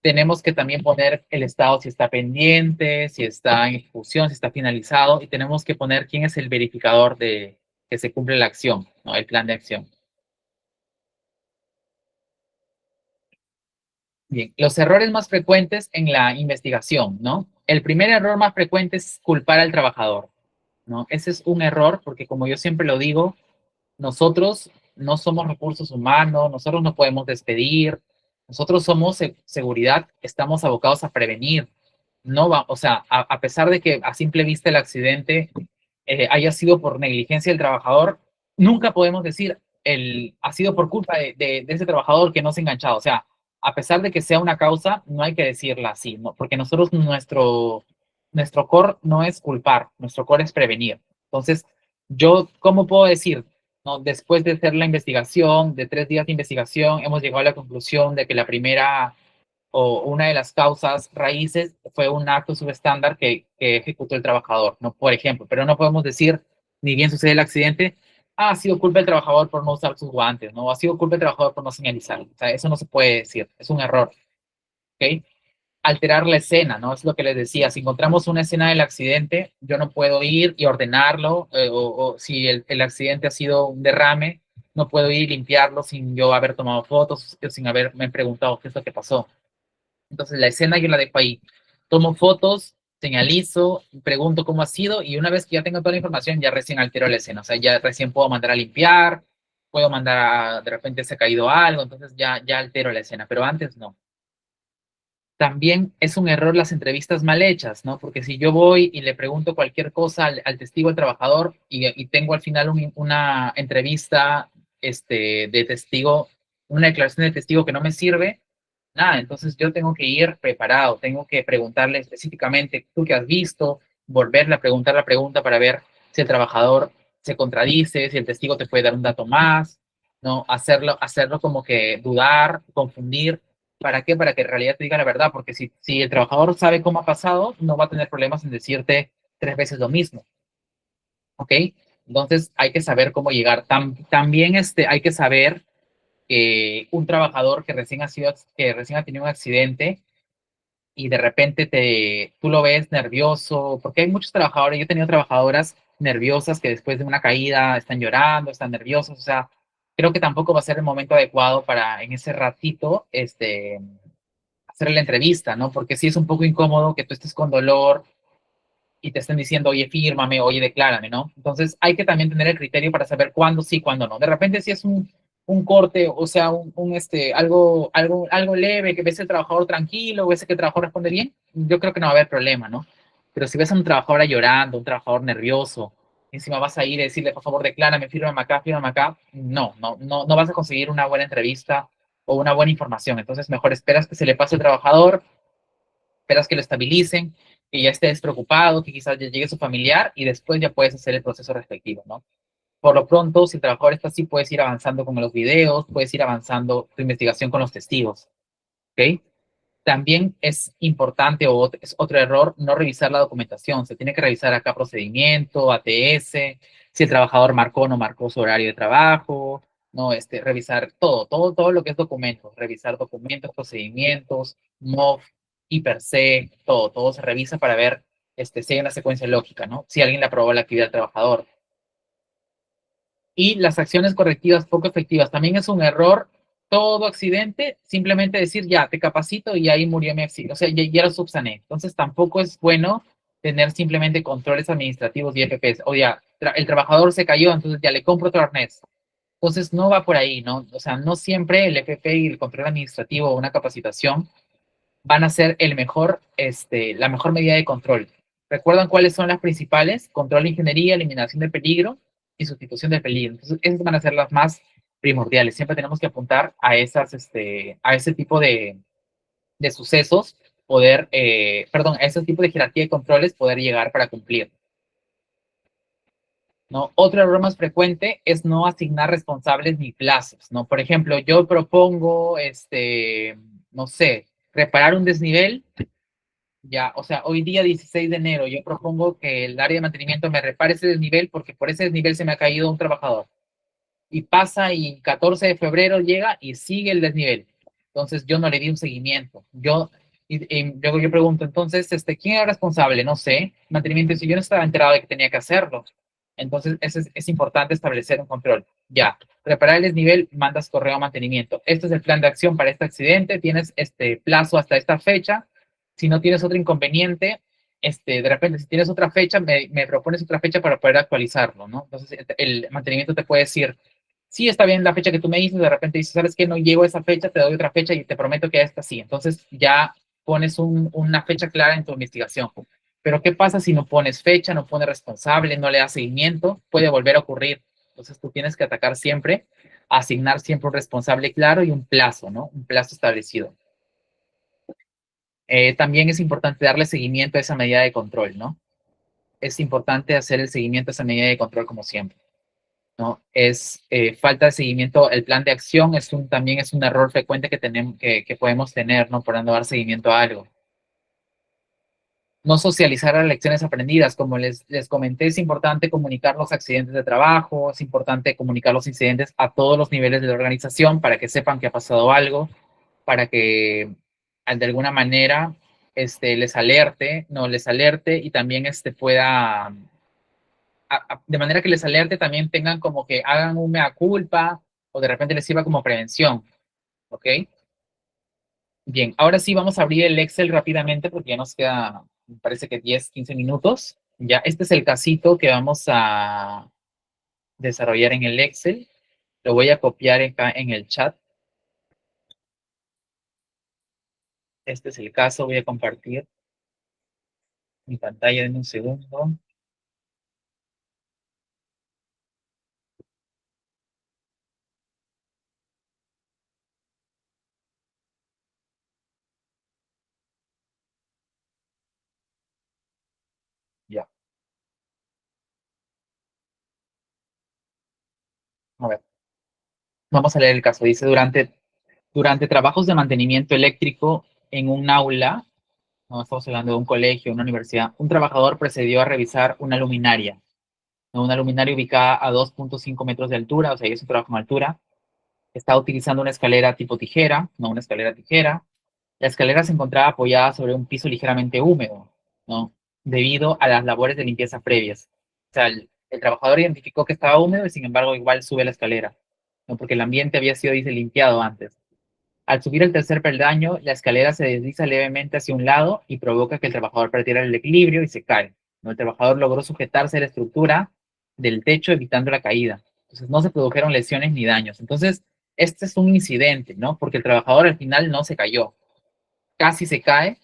Tenemos que también poner el estado si está pendiente, si está en ejecución, si está finalizado, y tenemos que poner quién es el verificador de que se cumple la acción, ¿no? El plan de acción. Bien, los errores más frecuentes en la investigación, ¿no? El primer error más frecuente es culpar al trabajador, ¿no? Ese es un error porque, como yo siempre lo digo, nosotros no somos recursos humanos, nosotros no podemos despedir, nosotros somos seguridad, estamos abocados a prevenir. No va, o sea, a pesar de que a simple vista el accidente haya sido por negligencia del trabajador, nunca podemos decir ha sido por culpa de ese trabajador que no se ha enganchado. O sea, a pesar de que sea una causa, no hay que decirla así, ¿no? Porque nosotros, nuestro core no es culpar, nuestro core es prevenir. Entonces, yo, ¿cómo puedo decir? ¿No? Después de hacer la investigación, de 3 días de investigación, hemos llegado a la conclusión de que la primera o una de las causas raíces fue un acto subestándar que ejecutó el trabajador, ¿no? Por ejemplo, pero no podemos decir, ni bien sucede el accidente, ha sido culpa del trabajador por no usar sus guantes, ¿no? Ha sido culpa del trabajador por no señalizar. O sea, eso no se puede decir, es un error, ¿ok? Alterar la escena, ¿no? Es lo que les decía, si encontramos una escena del accidente, yo no puedo ir y ordenarlo, o si el accidente ha sido un derrame, no puedo ir y limpiarlo sin yo haber tomado fotos, sin haberme preguntado qué es lo que pasó. Entonces la escena yo la dejo ahí. Tomo fotos, señalizo, pregunto cómo ha sido y una vez que ya tengo toda la información, ya recién altero la escena. O sea, ya recién puedo mandar a limpiar, puedo mandar de repente se ha caído algo, entonces ya altero la escena, pero antes no. También es un error las entrevistas mal hechas, ¿no? Porque si yo voy y le pregunto cualquier cosa al testigo, al trabajador, y tengo al final una entrevista de testigo, una declaración de testigo que no me sirve, nada, entonces yo tengo que ir preparado, tengo que preguntarle específicamente, tú qué has visto, volverle a preguntar la pregunta para ver si el trabajador se contradice, si el testigo te puede dar un dato más, ¿no? Hacerlo como que dudar, confundir. ¿Para qué? Para que en realidad te diga la verdad, porque si el trabajador sabe cómo ha pasado, no va a tener problemas en decirte 3 veces lo mismo, ¿ok? Entonces hay que saber cómo llegar. También hay que saber que un trabajador que recién ha tenido un accidente y de repente tú lo ves nervioso, porque hay muchos trabajadores, yo he tenido trabajadoras nerviosas que después de una caída están llorando, están nerviosas, o sea, creo que tampoco va a ser el momento adecuado para en ese ratito, hacer la entrevista, ¿no? Porque sí es un poco incómodo que tú estés con dolor y te estén diciendo, oye, fírmame, oye, declárame, ¿no? Entonces hay que también tener el criterio para saber cuándo sí, cuándo no. De repente si es un corte, o sea, algo leve, que ves el trabajador tranquilo, ves que el trabajador responde bien, yo creo que no va a haber problema, ¿no? Pero si ves a un trabajador llorando, un trabajador nervioso, encima vas a ir a decirle, por favor, declárame, fírmame acá, no vas a conseguir una buena entrevista o una buena información. Entonces, mejor esperas que se le pase al trabajador, esperas que lo estabilicen, que ya esté despreocupado, que quizás ya llegue su familiar y después ya puedes hacer el proceso respectivo, ¿no? Por lo pronto, si el trabajador está así, puedes ir avanzando con los videos, puedes ir avanzando tu investigación con los testigos, ¿ok? También es importante, o es otro error, no revisar la documentación. Se tiene que revisar acá procedimiento, ATS, si el trabajador marcó o no marcó su horario de trabajo, no, revisar todo lo que es documentos, revisar documentos, procedimientos, MOF, IPER-C, todo se revisa para ver si hay una secuencia lógica, ¿no? Si alguien le aprobó la actividad al trabajador. Y las acciones correctivas poco efectivas. También es un error todo accidente, simplemente decir, ya, te capacito y ahí murió mi accidente. O sea, ya lo subsané. Entonces, tampoco es bueno tener simplemente controles administrativos y FPs. O ya, el trabajador se cayó, entonces ya le compro otro arnés. Entonces, no va por ahí, ¿no? O sea, no siempre el FP y el control administrativo o una capacitación van a ser la mejor medida de control. ¿Recuerdan cuáles son las principales? Control de ingeniería, eliminación de peligro y sustitución de peligro. Entonces, esas van a ser las más primordiales. Siempre tenemos que apuntar a, a ese tipo de sucesos, poder, perdón, a ese tipo de jerarquía de controles, poder llegar para cumplir. ¿No? Otro error más frecuente es no asignar responsables ni plazos, ¿no? Por ejemplo, yo propongo, no sé, reparar un desnivel, ya, o sea, hoy día 16 de enero, yo propongo que el área de mantenimiento me repare ese desnivel porque por ese desnivel se me ha caído un trabajador. Y pasa y 14 de febrero llega y sigue el desnivel. Entonces yo no le di un seguimiento. Y luego yo pregunto, entonces, ¿quién era responsable? No sé. Mantenimiento, si yo no estaba enterado de que tenía que hacerlo. Entonces es importante establecer un control. Ya, reparar el desnivel, mandas correo a mantenimiento. Este es el plan de acción para este accidente. Tienes este plazo hasta esta fecha. Si no tienes otro inconveniente, de repente, si tienes otra fecha, me propones otra fecha para poder actualizarlo, ¿no? Entonces, el mantenimiento te puede decir, sí, está bien la fecha que tú me dices, de repente dices, ¿sabes qué? No llego a esa fecha, te doy otra fecha y te prometo que esta sí. Entonces ya pones una fecha clara en tu investigación. Pero ¿qué pasa si no pones fecha, no pones responsable, no le das seguimiento? Puede volver a ocurrir. Entonces tú tienes que atacar siempre, asignar siempre un responsable claro y un plazo, ¿no? Un plazo establecido. También es importante darle seguimiento a esa medida de control, ¿no? Es importante hacer el seguimiento a esa medida de control como siempre. ¿No? Es falta de seguimiento, el plan de acción también es un error frecuente que, tenemos, que podemos tener, ¿no? Por no dar seguimiento a algo. No socializar las lecciones aprendidas, como les comenté, es importante comunicar los accidentes de trabajo, es importante comunicar los incidentes a todos los niveles de la organización para que sepan que ha pasado algo, para que de alguna manera les alerte, no les alerte y también pueda de manera que les alerte también tengan como que hagan un mea culpa o de repente les sirva como prevención, ¿ok? Bien, ahora sí vamos a abrir el Excel rápidamente porque ya nos queda, me parece que 10, 15 minutos. Ya, este es el casito que vamos a desarrollar en el Excel. Lo voy a copiar acá en el chat. Este es el caso, voy a compartir mi pantalla en un segundo. Ya, a ver, vamos a leer el caso. Dice, durante trabajos de mantenimiento eléctrico en un aula, no estamos hablando de un colegio, una universidad, un trabajador procedió a revisar una luminaria, ¿no? Una luminaria ubicada a 2.5 metros de altura, o sea, es un trabajo en altura. Está utilizando una escalera tipo tijera, no una escalera tijera. La escalera se encontraba apoyada sobre un piso ligeramente húmedo, ¿no? Debido a las labores de limpieza previas. O sea, el trabajador identificó que estaba húmedo y sin embargo igual sube la escalera, ¿no? Porque el ambiente había sido, dice, limpiado antes. Al subir el tercer peldaño, la escalera se desliza levemente hacia un lado y provoca que el trabajador perdiera el equilibrio y se cae, ¿no? El trabajador logró sujetarse a la estructura del techo evitando la caída. Entonces no se produjeron lesiones ni daños. Entonces, este es un incidente, ¿no? Porque el trabajador al final no se cayó, casi se cae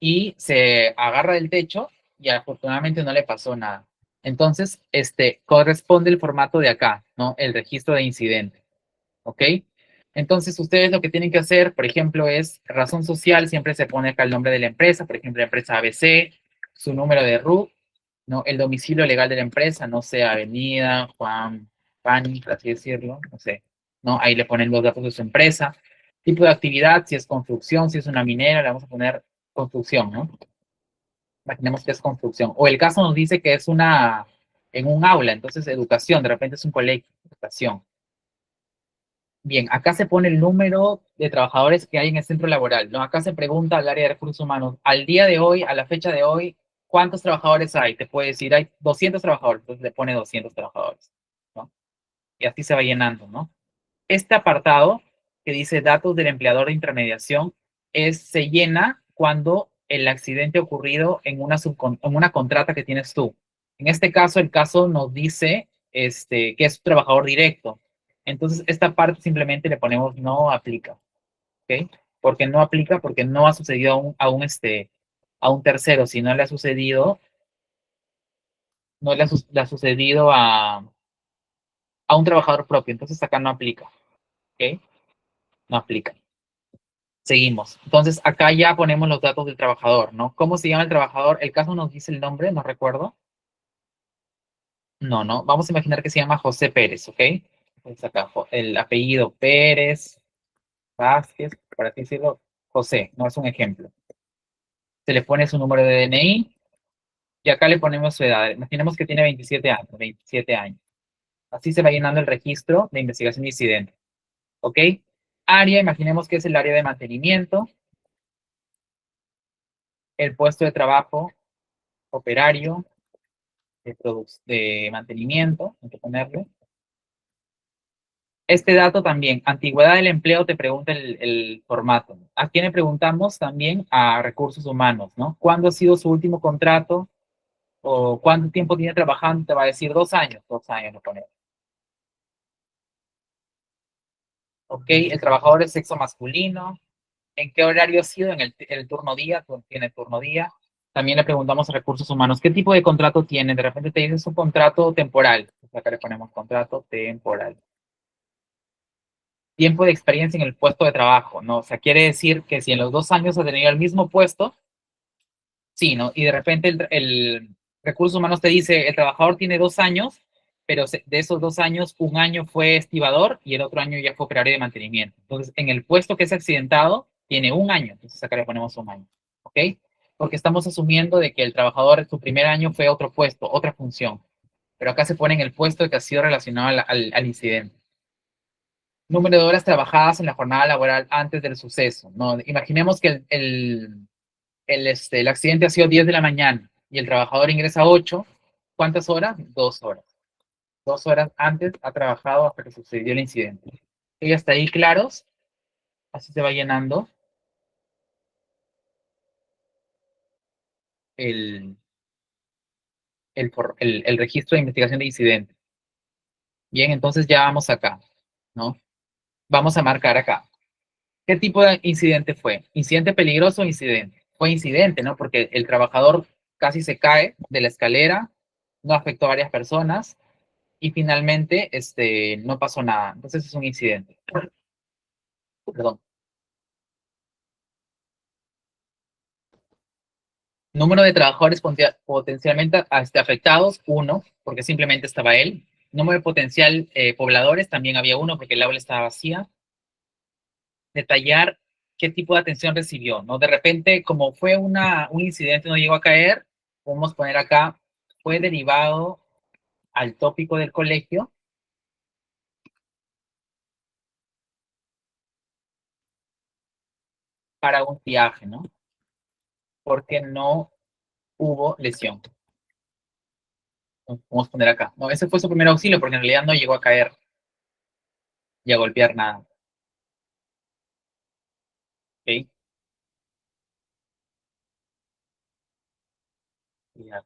y se agarra del techo y afortunadamente no le pasó nada. Entonces, corresponde el formato de acá, ¿no? El registro de incidente. ¿Ok? Entonces, ustedes lo que tienen que hacer, por ejemplo, es razón social, siempre se pone acá el nombre de la empresa, por ejemplo, la empresa ABC, su número de RUT, ¿no? El domicilio legal de la empresa, no sé, Avenida, Juan Pani, por así decirlo, no sé, ¿no? Ahí le ponen los datos de su empresa, tipo de actividad, si es construcción, si es una minera, le vamos a poner construcción, ¿no? Imaginemos que es construcción. O el caso nos dice que es en un aula, entonces educación, de repente es un colegio, educación. Bien, acá se pone el número de trabajadores que hay en el centro laboral, ¿no? Acá se pregunta al área de recursos humanos, al día de hoy, a la fecha de hoy, ¿cuántos trabajadores hay? Te puede decir, hay 200 trabajadores, entonces le pone 200 trabajadores, ¿no? Y así se va llenando, ¿no? Este apartado que dice datos del empleador de intermediación se llena cuando el accidente ha ocurrido en una contrata que tienes tú. En este caso, el caso nos dice que es un trabajador directo. Entonces, esta parte simplemente le ponemos no aplica, ¿ok? Porque no aplica porque no ha sucedido a un tercero, si no le ha sucedido, no le ha, le ha sucedido a un trabajador propio. Entonces acá no aplica, ¿ok? No aplica. Seguimos. Entonces acá ya ponemos los datos del trabajador, ¿no? ¿Cómo se llama el trabajador? El caso nos dice el nombre, no recuerdo. No, no. Vamos a imaginar que se llama José Pérez, ¿ok? Entonces acá el apellido Pérez, Vázquez, por así decirlo, José, no es un ejemplo. Se le pone su número de DNI y acá le ponemos su edad. Imaginemos que tiene 27 años, 27 años. Así se va llenando el registro de investigación de incidente, ¿ok? Área, imaginemos que es el área de mantenimiento, el puesto de trabajo, operario, de mantenimiento, hay que ponerle. Este dato también, antigüedad del empleo, te pregunta el formato. ¿A quién le preguntamos? También a recursos humanos, ¿no? ¿Cuándo ha sido su último contrato? ¿O cuánto tiempo tiene trabajando? Te va a decir 2 años, 2 años lo ponemos. ¿Ok? El trabajador es sexo masculino. ¿En qué horario ha sido? En el turno día, tiene turno día. También le preguntamos a recursos humanos, ¿qué tipo de contrato tiene? De repente te dicen es un contrato temporal. Pues acá le ponemos contrato temporal. Tiempo de experiencia en el puesto de trabajo, ¿no? O sea, quiere decir que si en los 2 años ha tenido el mismo puesto, sí, ¿no? Y de repente el recursos humanos te dice, el trabajador tiene 2 años, pero de esos 2 años, un año fue estibador y el otro año ya fue operario de mantenimiento. Entonces, en el puesto que es accidentado, tiene un año. Entonces, acá le ponemos un año, ¿ok? Porque estamos asumiendo de que el trabajador, su primer año fue otro puesto, otra función. Pero acá se pone en el puesto que ha sido relacionado al incidente. Número de horas trabajadas en la jornada laboral antes del suceso, ¿no? Imaginemos que el accidente ha sido 10 de la mañana y el trabajador ingresa a 8. ¿Cuántas horas? 2 horas. 2 horas antes ha trabajado hasta que sucedió el incidente. Y hasta ahí claros, así se va llenando el, el registro de investigación de incidente. Bien, entonces ya vamos acá, ¿no? Vamos a marcar acá. ¿Qué tipo de incidente fue? ¿Incidente peligroso o incidente? Fue incidente, ¿no? Porque el trabajador casi se cae de la escalera, no afectó a varias personas y finalmente no pasó nada. Entonces es un incidente. Perdón. Número de trabajadores potencialmente afectados, uno, porque simplemente estaba él. Número de potencial pobladores, también había uno porque el aula estaba vacía. Detallar qué tipo de atención recibió, ¿no? De repente, como fue un incidente, no llegó a caer, podemos poner acá, fue derivado al tópico del colegio para un viaje, ¿no? Porque no hubo lesión. Vamos a poner acá. No, ese fue su primer auxilio porque en realidad no llegó a caer y a golpear nada. ¿Ok? Ya.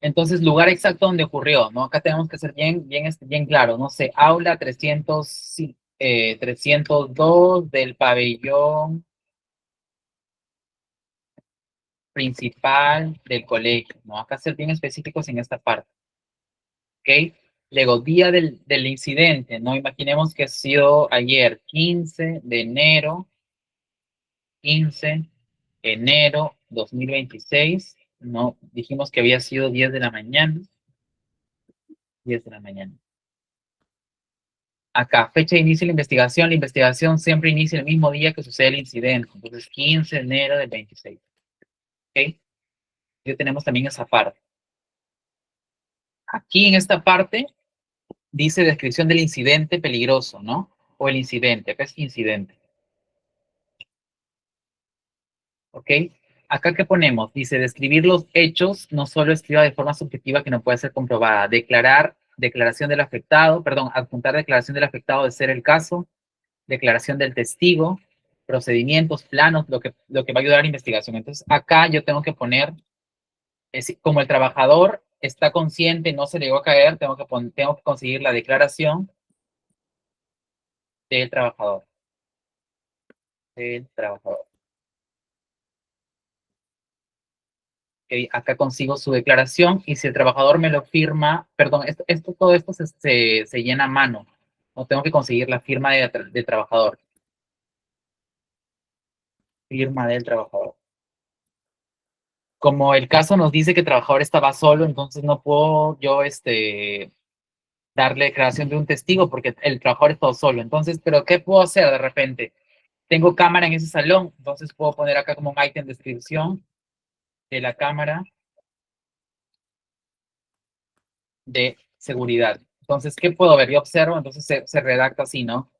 Entonces, lugar exacto donde ocurrió, ¿no? Acá tenemos que ser bien claro, no sé, aula 300, sí, 302 del pabellón principal del colegio, ¿no? Acá ser bien específicos en esta parte, ¿ok? Luego, día del incidente, ¿no? Imaginemos que ha sido ayer, 15 de enero, 15 enero 2026, ¿no? Dijimos que había sido 10 de la mañana, 10 de la mañana. Acá, fecha de inicio de la investigación siempre inicia el mismo día que sucede el incidente, entonces 15 de enero del 26, ¿ok? Ya tenemos también esa parte. Aquí en esta parte dice descripción del incidente peligroso, ¿no? O el incidente, acá es incidente, ¿ok? Acá ¿qué ponemos? Dice describir los hechos, no solo escriba de forma subjetiva que no puede ser comprobada. Declaración del afectado, perdón, adjuntar declaración del afectado de ser el caso, declaración del testigo, procedimientos, planos, lo que va a ayudar a la investigación. Entonces, acá yo tengo que poner, como el trabajador está consciente, no se le llegó a caer, tengo que conseguir la declaración del trabajador, del trabajador. Acá consigo su declaración y si el trabajador me lo firma, perdón, todo esto se llena a mano. No tengo que conseguir la firma del trabajador. Firma del trabajador. Como el caso nos dice que el trabajador estaba solo, entonces no puedo yo darle declaración de un testigo porque el trabajador estaba solo. Entonces, ¿pero qué puedo hacer de repente? Tengo cámara en ese salón, entonces puedo poner acá como un ítem de descripción de la cámara de seguridad. Entonces, ¿qué puedo ver? Yo observo, entonces se redacta así, ¿no?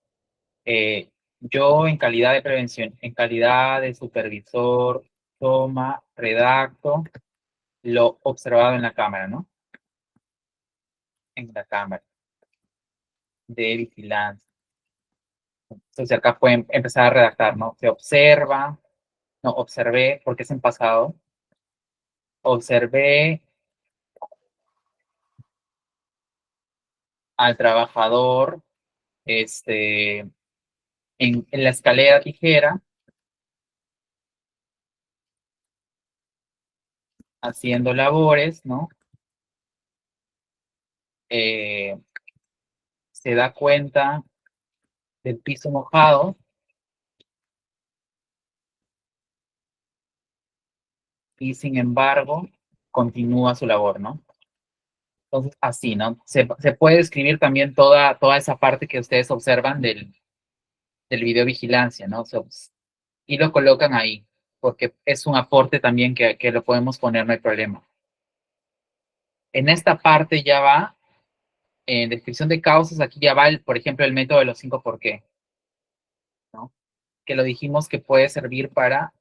Yo en calidad de prevención, en calidad de supervisor, toma, redacto lo observado en la cámara, ¿no? En la cámara de vigilancia. Entonces acá pueden empezar a redactar, ¿no? Se observa, no, observé, porque es en pasado. Observé al trabajador en la escalera tijera haciendo labores, ¿no? Eh, se da cuenta del piso mojado y sin embargo continúa su labor, ¿no? Entonces, así, ¿no? Se puede escribir también toda esa parte que ustedes observan del video vigilancia, ¿no? Y lo colocan ahí, porque es un aporte también que lo podemos poner, no hay problema. En esta parte ya va, en descripción de causas, aquí ya va, por ejemplo, el método de los 5 por qué, ¿no? Que lo dijimos que puede servir para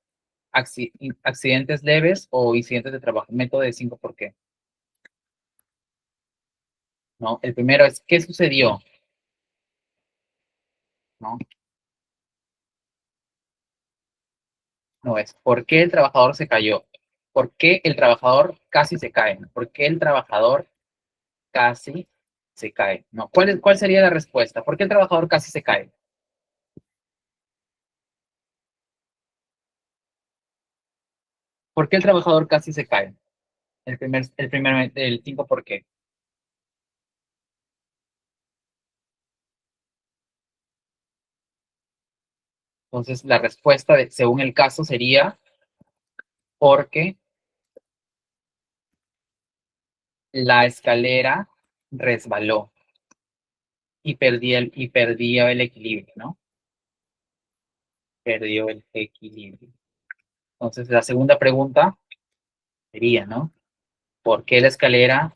accidentes leves o incidentes de trabajo, método de 5 por qué, ¿no? El primero es, ¿qué sucedió? ¿No? No es, ¿por qué el trabajador se cayó? ¿Por qué el trabajador casi se cae? ¿Por qué el trabajador casi se cae? ¿No? ¿Cuál sería la respuesta? ¿Por qué el trabajador casi se cae? ¿Por qué el trabajador casi se cae? El 5 ¿por qué? Entonces, la respuesta, según el caso, sería porque la escalera resbaló y perdió el equilibrio, ¿no? Perdió el equilibrio. Entonces, la segunda pregunta sería, ¿no? ¿Por qué la escalera,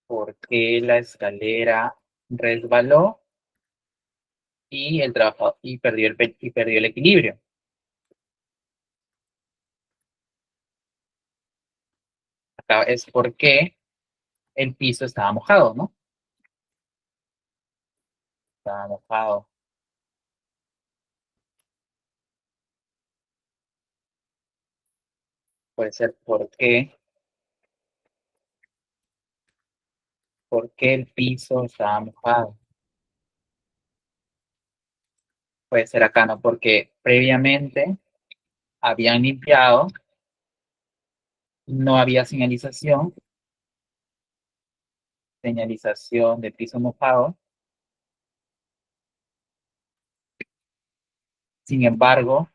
por qué la escalera resbaló y perdió el equilibrio? Acá es porque el piso estaba mojado, ¿no? Estaba mojado. Puede ser por qué el piso estaba mojado. Puede ser acá, ¿no? Porque previamente habían limpiado, no había señalización de piso mojado. Sin embargo,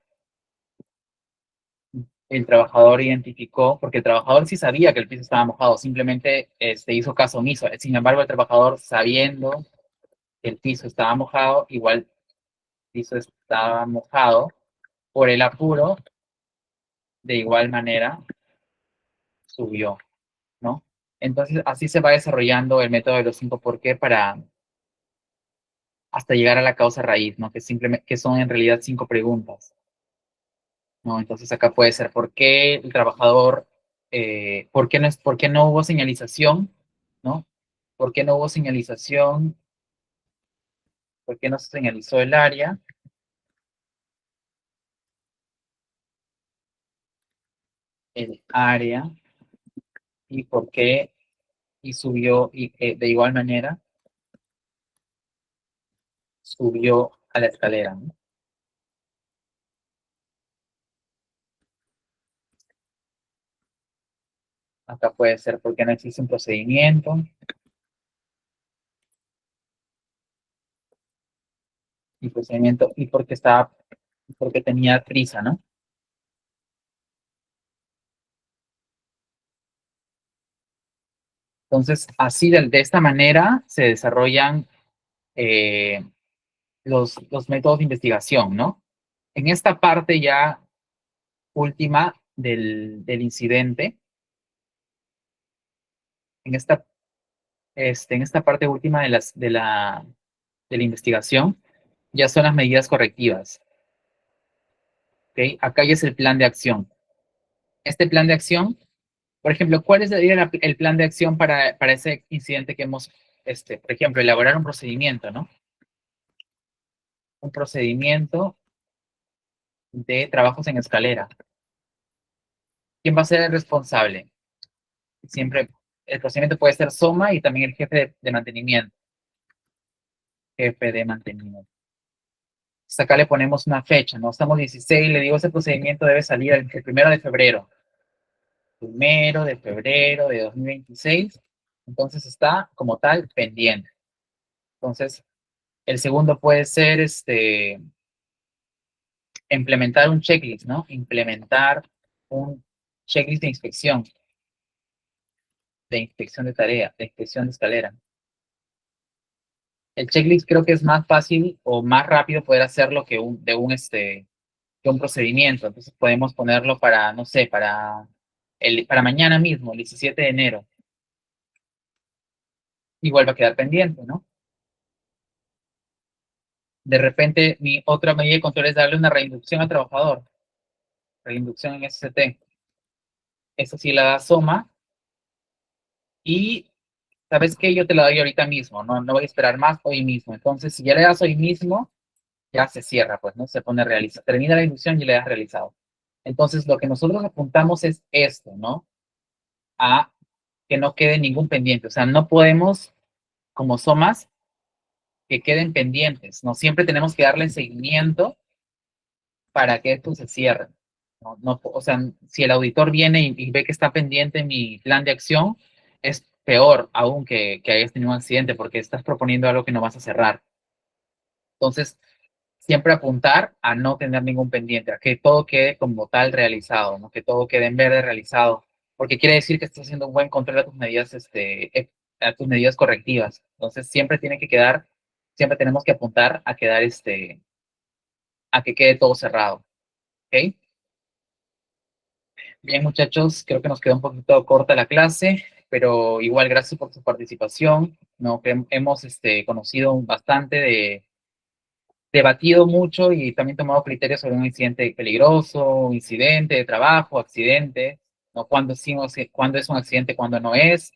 el trabajador identificó, porque el trabajador sí sabía que el piso estaba mojado, simplemente hizo caso omiso. Sin embargo, el trabajador, sabiendo que el piso estaba mojado, igual el piso estaba mojado, por el apuro, de igual manera subió, ¿no? Entonces, así se va desarrollando el método de los 5 por qué para hasta llegar a la causa raíz, ¿no? Que son en realidad 5 preguntas, ¿no? Entonces acá puede ser, ¿por qué el trabajador, por qué no hubo señalización, ¿no? ¿Por qué no hubo señalización? ¿Por qué no se señalizó el área, y por qué, y subió, y de igual manera, subió a la escalera, ¿no? Acá puede ser porque no existe un procedimiento. Y porque tenía prisa, ¿no? Entonces, así de esta manera se desarrollan eh, los métodos de investigación, ¿no? En esta parte ya última del incidente, en en esta parte última de la investigación, ya son las medidas correctivas, ¿ok? Acá ya es el plan de acción. Este plan de acción, por ejemplo, ¿cuál sería el plan de acción para ese incidente que hemos, por ejemplo, elaborar un procedimiento, ¿no? Un procedimiento de trabajos en escalera. ¿Quién va a ser el responsable? Siempre, el procedimiento puede ser SOMA y también el jefe de mantenimiento. Jefe de mantenimiento. Hasta acá le ponemos una fecha, ¿no? Estamos 16, le digo, ese procedimiento debe salir el 1 de febrero. 1 de febrero de 2026. Entonces está como tal pendiente. Entonces, el segundo puede ser implementar un checklist, ¿no? Implementar un checklist de inspección de tarea, de inspección de escalera. El checklist creo que es más fácil o más rápido poder hacerlo que un procedimiento. Entonces podemos ponerlo para, no sé, para mañana mismo, el 17 de enero. Igual va a quedar pendiente, ¿no? De repente, mi otra medida de control es darle una reinducción al trabajador. Reinducción en SCT. Eso sí la da SOMA. Y, ¿sabes qué? Yo te la doy ahorita mismo, ¿no? No voy a esperar más hoy mismo. Entonces, si ya le das hoy mismo, ya se cierra, pues, ¿no? Se pone realiza. Termina la inducción y le das realizado. Entonces, lo que nosotros apuntamos es esto, ¿no? A que no quede ningún pendiente. O sea, no podemos, como SOMAS, que queden pendientes, ¿no? Siempre tenemos que darle seguimiento para que esto se cierre. No, no, o sea, si el auditor viene y ve que está pendiente mi plan de acción, es peor aún que hayas tenido un accidente porque estás proponiendo algo que no vas a cerrar. Entonces, siempre apuntar a no tener ningún pendiente, a que todo quede como tal realizado, ¿no? Que todo quede en verde realizado, porque quiere decir que estás haciendo un buen control a tus medidas, a tus medidas correctivas. Entonces, siempre tenemos que apuntar a quedar, a que quede todo cerrado, ¿ok? Bien, muchachos, creo que nos quedó un poquito corta la clase, pero igual gracias por su participación, ¿no? Que hemos, conocido bastante debatido mucho y también tomado criterios sobre un incidente peligroso, un incidente de trabajo, accidente, ¿no? Cuándo es un accidente, cuándo no es.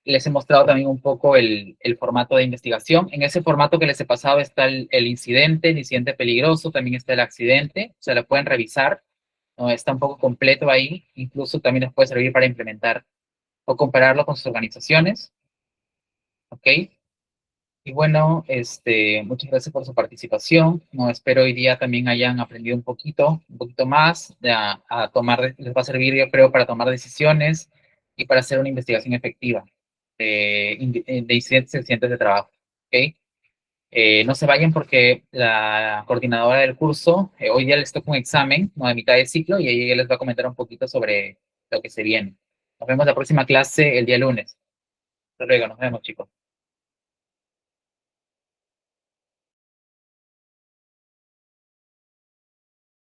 Les he mostrado también un poco el formato de investigación. En ese formato que les he pasado está el incidente peligroso, también está el accidente, se lo pueden revisar, ¿no? Está un poco completo ahí, incluso también les puede servir para implementar o compararlo con sus organizaciones, ¿ok? Y bueno, muchas gracias por su participación. No, espero hoy día también hayan aprendido un poquito más a tomar, les va a servir, yo creo, para tomar decisiones y para hacer una investigación efectiva de incidentes de trabajo. ¿Ok? No se vayan porque la coordinadora del curso hoy día les toca un examen, ¿no? De mitad de ciclo y ella les va a comentar un poquito sobre lo que se viene. Nos vemos la próxima clase el día lunes. Hasta luego, nos vemos, chicos.